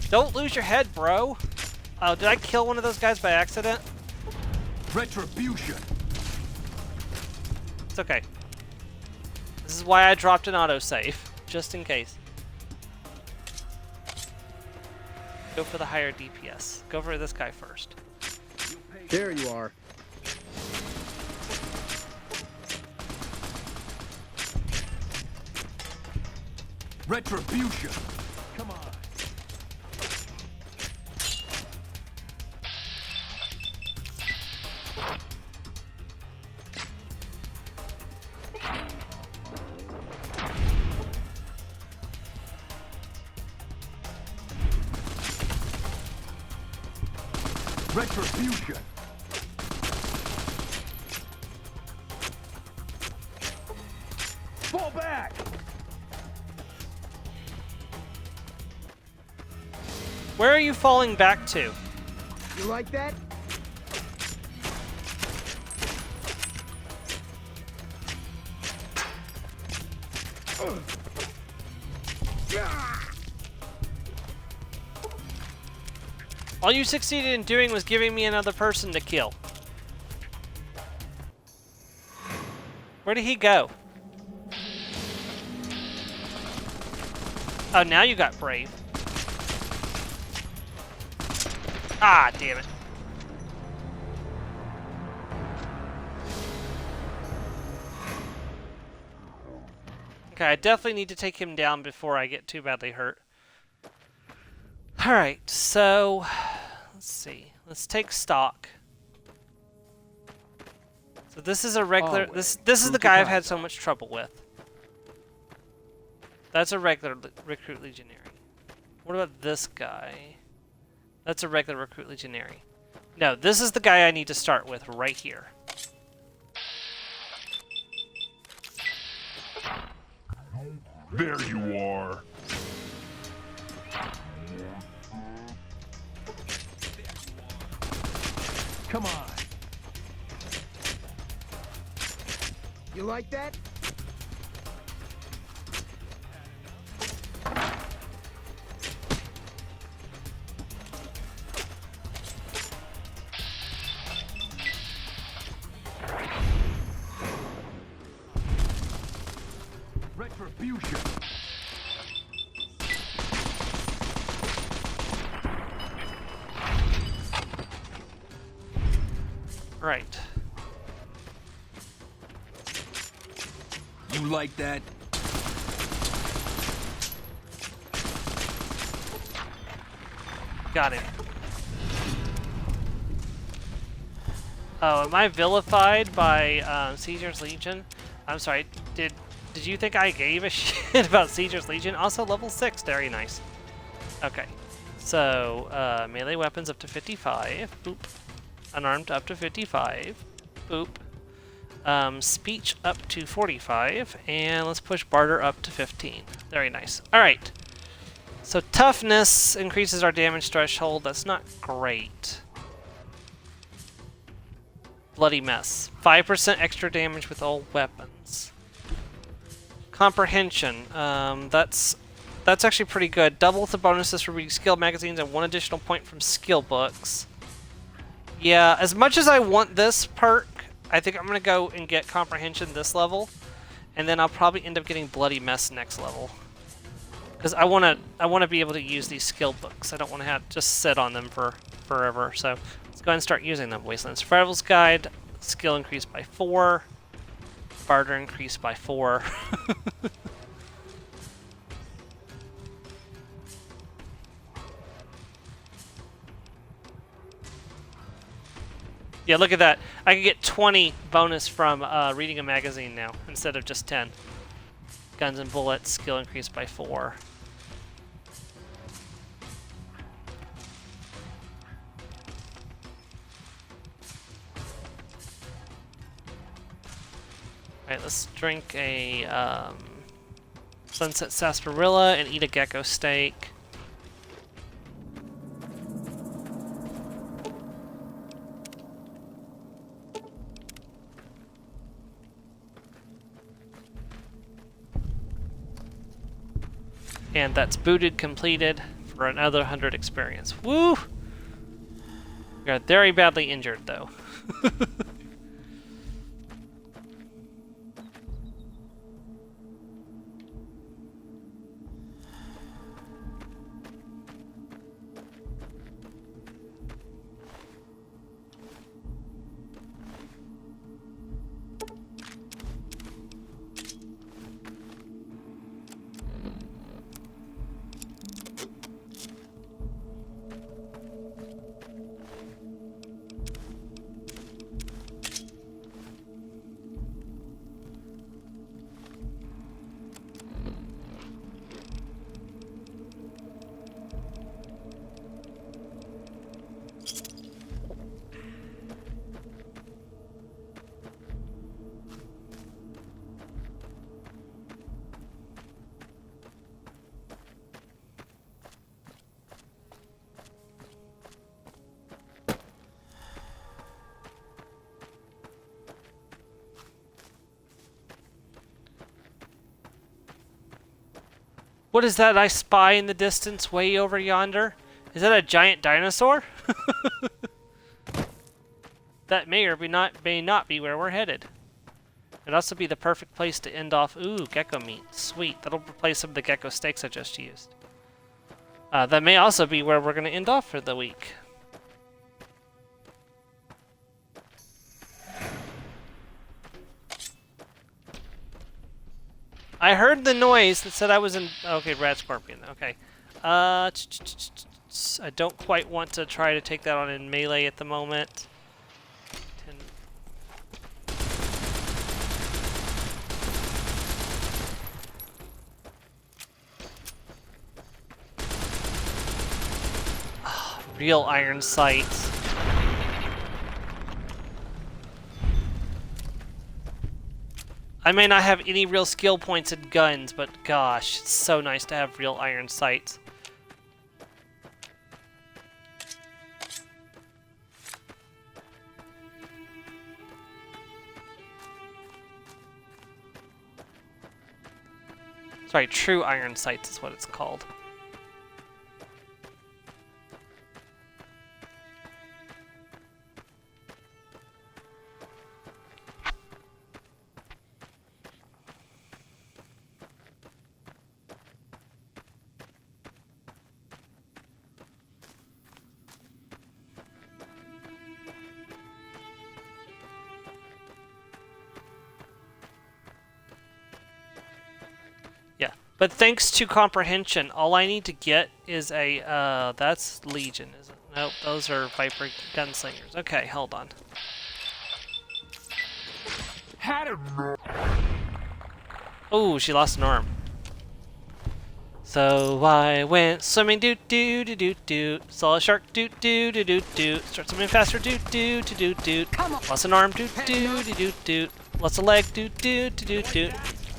Don't lose your head, bro. Oh, did I kill one of those guys by accident? Retribution. It's okay. This is why I dropped an autosave, just in case. Go for the higher DPS. Go for this guy first. There you are. Retribution. Come on. Retribution. Fall back. Where are you falling back to? You like that? All you succeeded in doing was giving me another person to kill. Where did he go? Oh, now you got brave. Ah, damn it. Okay, I definitely need to take him down before I get too badly hurt. Alright, so let's see. Let's take stock. So this is a regular this is the guy I've had so much trouble with. That's a regular recruit legionary. What about this guy? That's a regular recruit legionary. No, this is the guy I need to start with right here. There you are. Come on. You like that? Retribution. Right. You like that? Got him. Oh, am I vilified by Caesar's Legion? I'm sorry, did you think I gave a shit about Caesar's Legion? Also level 6, very nice. Okay, so melee weapons up to 55, boop. Unarmed up to 55, boop. Speech up to 45, and let's push barter up to 15. Very nice. Alright, so toughness increases our damage threshold. That's not great. Bloody Mess. 5% extra damage with all weapons. Comprehension. That's actually pretty good. Doubles the bonuses for reading skill magazines and 1 additional point from skill books. Yeah, as much as I want this perk, I think I'm gonna go and get Comprehension this level, and then I'll probably end up getting Bloody Mess next level. Because I wanna be able to use these skill books. I don't want to have just sit on them for forever. So let's go ahead and start using them. Wasteland Survival's Guide, skill increased by 4, barter increased by 4. Yeah, look at that. I can get 20 bonus from reading a magazine now, instead of just 10. Guns and bullets, skill increased by 4. Alright, let's drink a Sunset Sarsaparilla and eat a gecko steak. And that's booted completed for another 100 experience. Woo! Got very badly injured though. What is that I spy in the distance way over yonder? Is that a giant dinosaur? That may or may not be where we're headed. It'd also be the perfect place to end off. Ooh, gecko meat. Sweet. That'll replace some of the gecko steaks I just used. That may also be where we're going to end off for the week. I heard the noise that said I was in... Okay, Rat Scorpion. Okay. I don't quite want to try to take that on in melee at the moment. Real iron sight. I may not have any real skill points in guns, but gosh, it's so nice to have real iron sights. Sorry, true iron sights is what it's called. But thanks to comprehension, all I need to get is a, that's Legion, isn't it? Nope, those are Viper gunslingers. Okay, hold on. Oh, she lost an arm. So I went swimming, doot doot doot doot doot. Saw a shark, doot doot doot doot doot. Start swimming faster, doot doot doot doot doot. Lost an arm, doot doot doot doot doot. Lost a leg, doot doot doot doot doot.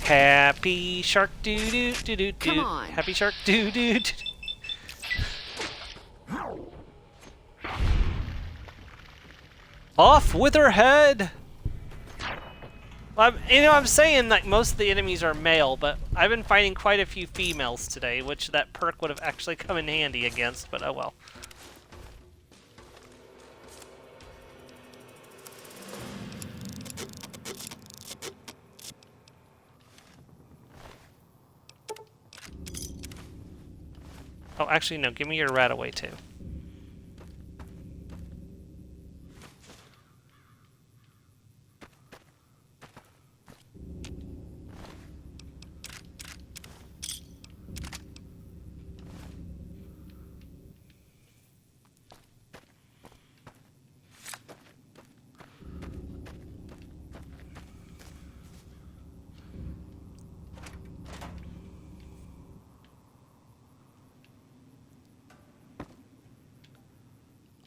Happy shark, doo doo doo doo doo. Happy shark, doo doo doo. Off with her head! Well, I'm saying like most of the enemies are male, but I've been fighting quite a few females today, which that perk would have actually come in handy against, but oh well. Oh, actually, no. Give me your rat away, too.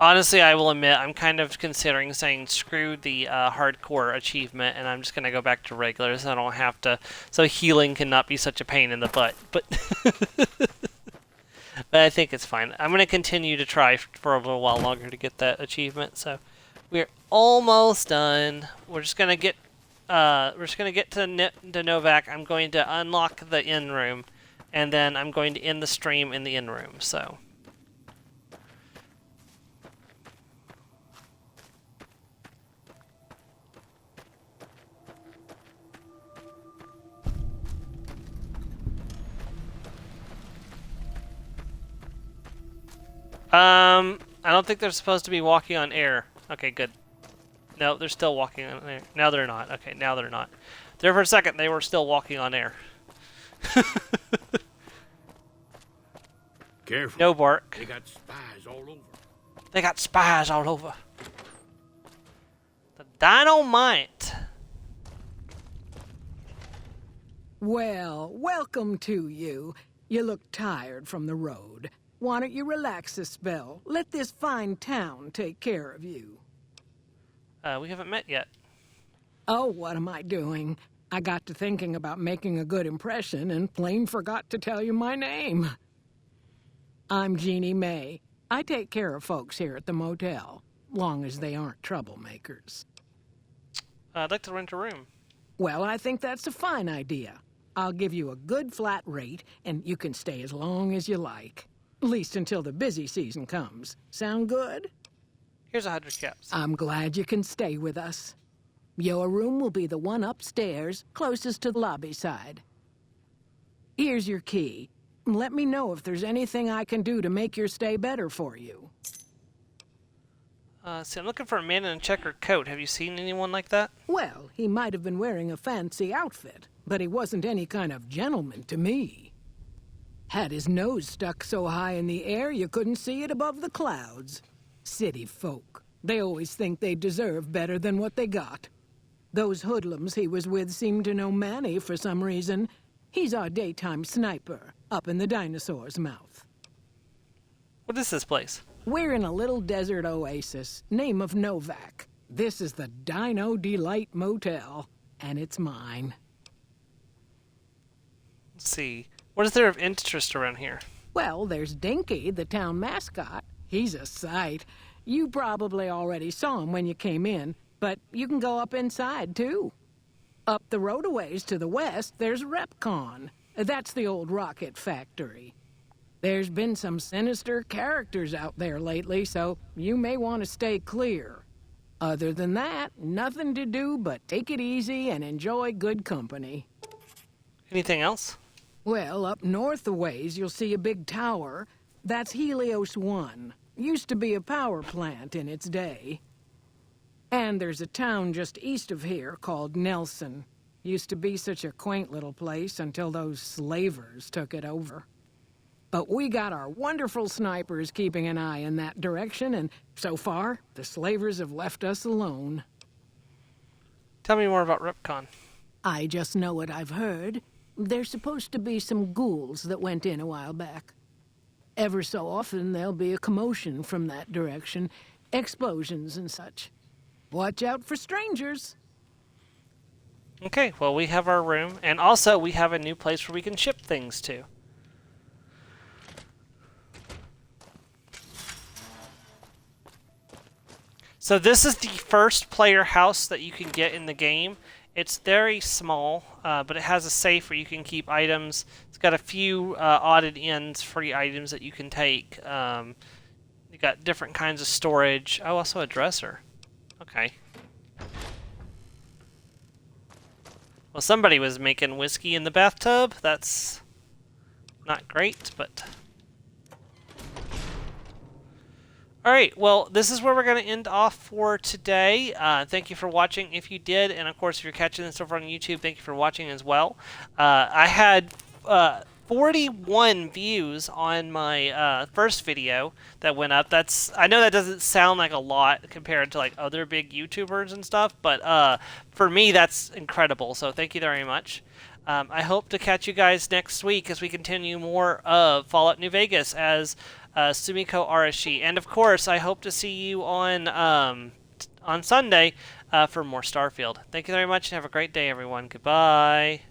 Honestly, I will admit, I'm kind of considering saying screw the hardcore achievement, and I'm just going to go back to regular, so I don't have to, so healing cannot be such a pain in the butt. But, but I think it's fine. I'm going to continue to try for a little while longer to get that achievement. So we're almost done. We're just going to get, to Novak. I'm going to unlock the inn room, and then I'm going to end the stream in the inn room. So. I don't think they're supposed to be walking on air. Okay, good. No, they're still walking on air. Now they're not. Okay, now they're not. There for a second, they were still walking on air. Careful. No bark. They got spies all over. They got spies all over. The dynamite. Well, welcome to you. You look tired from the road. Why don't you relax a spell? Let this fine town take care of you. We haven't met yet. Oh, what am I doing? I got to thinking about making a good impression and plain forgot to tell you my name. I'm Jeannie May. I take care of folks here at the motel, long as they aren't troublemakers. I'd like to rent a room. Well, I think that's a fine idea. I'll give you a good flat rate, and you can stay as long as you like. At least until the busy season comes. Sound good? Here's 100 caps. I'm glad you can stay with us. Your room will be the one upstairs, closest to the lobby side. Here's your key. Let me know if there's anything I can do to make your stay better for you. See, I'm looking for a man in a checkered coat. Have you seen anyone like that? Well, he might have been wearing a fancy outfit, but he wasn't any kind of gentleman to me. Had his nose stuck so high in the air you couldn't see it above the clouds. City folk. They always think they deserve better than what they got. Those hoodlums he was with seem to know Manny for some reason. He's our daytime sniper, up in the dinosaur's mouth. What is this place? We're in a little desert oasis, name of Novak. This is the Dino Delight Motel, and it's mine. Let's see. What is there of interest around here? Well, there's Dinky, the town mascot. He's a sight. You probably already saw him when you came in, but you can go up inside, too. Up the road a ways to the west, there's Repcon. That's the old rocket factory. There's been some sinister characters out there lately, so you may want to stay clear. Other than that, nothing to do but take it easy and enjoy good company. Anything else? Well, up north a ways, you'll see a big tower. That's Helios 1. Used to be a power plant in its day. And there's a town just east of here called Nelson. Used to be such a quaint little place until those slavers took it over. But we got our wonderful snipers keeping an eye in that direction, and so far, the slavers have left us alone. Tell me more about Repcon. I just know what I've heard. There's supposed to be some ghouls that went in a while back. Ever so often, there'll be a commotion from that direction, explosions and such. Watch out for strangers. Okay, well, we have our room, and also we have a new place where we can ship things to. So this is the first player house that you can get in the game. It's very small, but it has a safe where you can keep items. It's got a few odded ends, free items that you can take. You got different kinds of storage. Oh, also a dresser. Okay. Well, somebody was making whiskey in the bathtub. That's not great, but... Alright, well, this is where we're going to end off for today. Thank you for watching if you did, and of course, if you're catching this over on YouTube, thank you for watching as well. I had 41 views on my first video that went up. I know that doesn't sound like a lot compared to like other big YouTubers and stuff, but for me, that's incredible, so thank you very much. I hope to catch you guys next week as we continue more of Fallout New Vegas as Sumiko Arashi. And of course, I hope to see you on Sunday for more Starfield. Thank you very much and have a great day, everyone. Goodbye.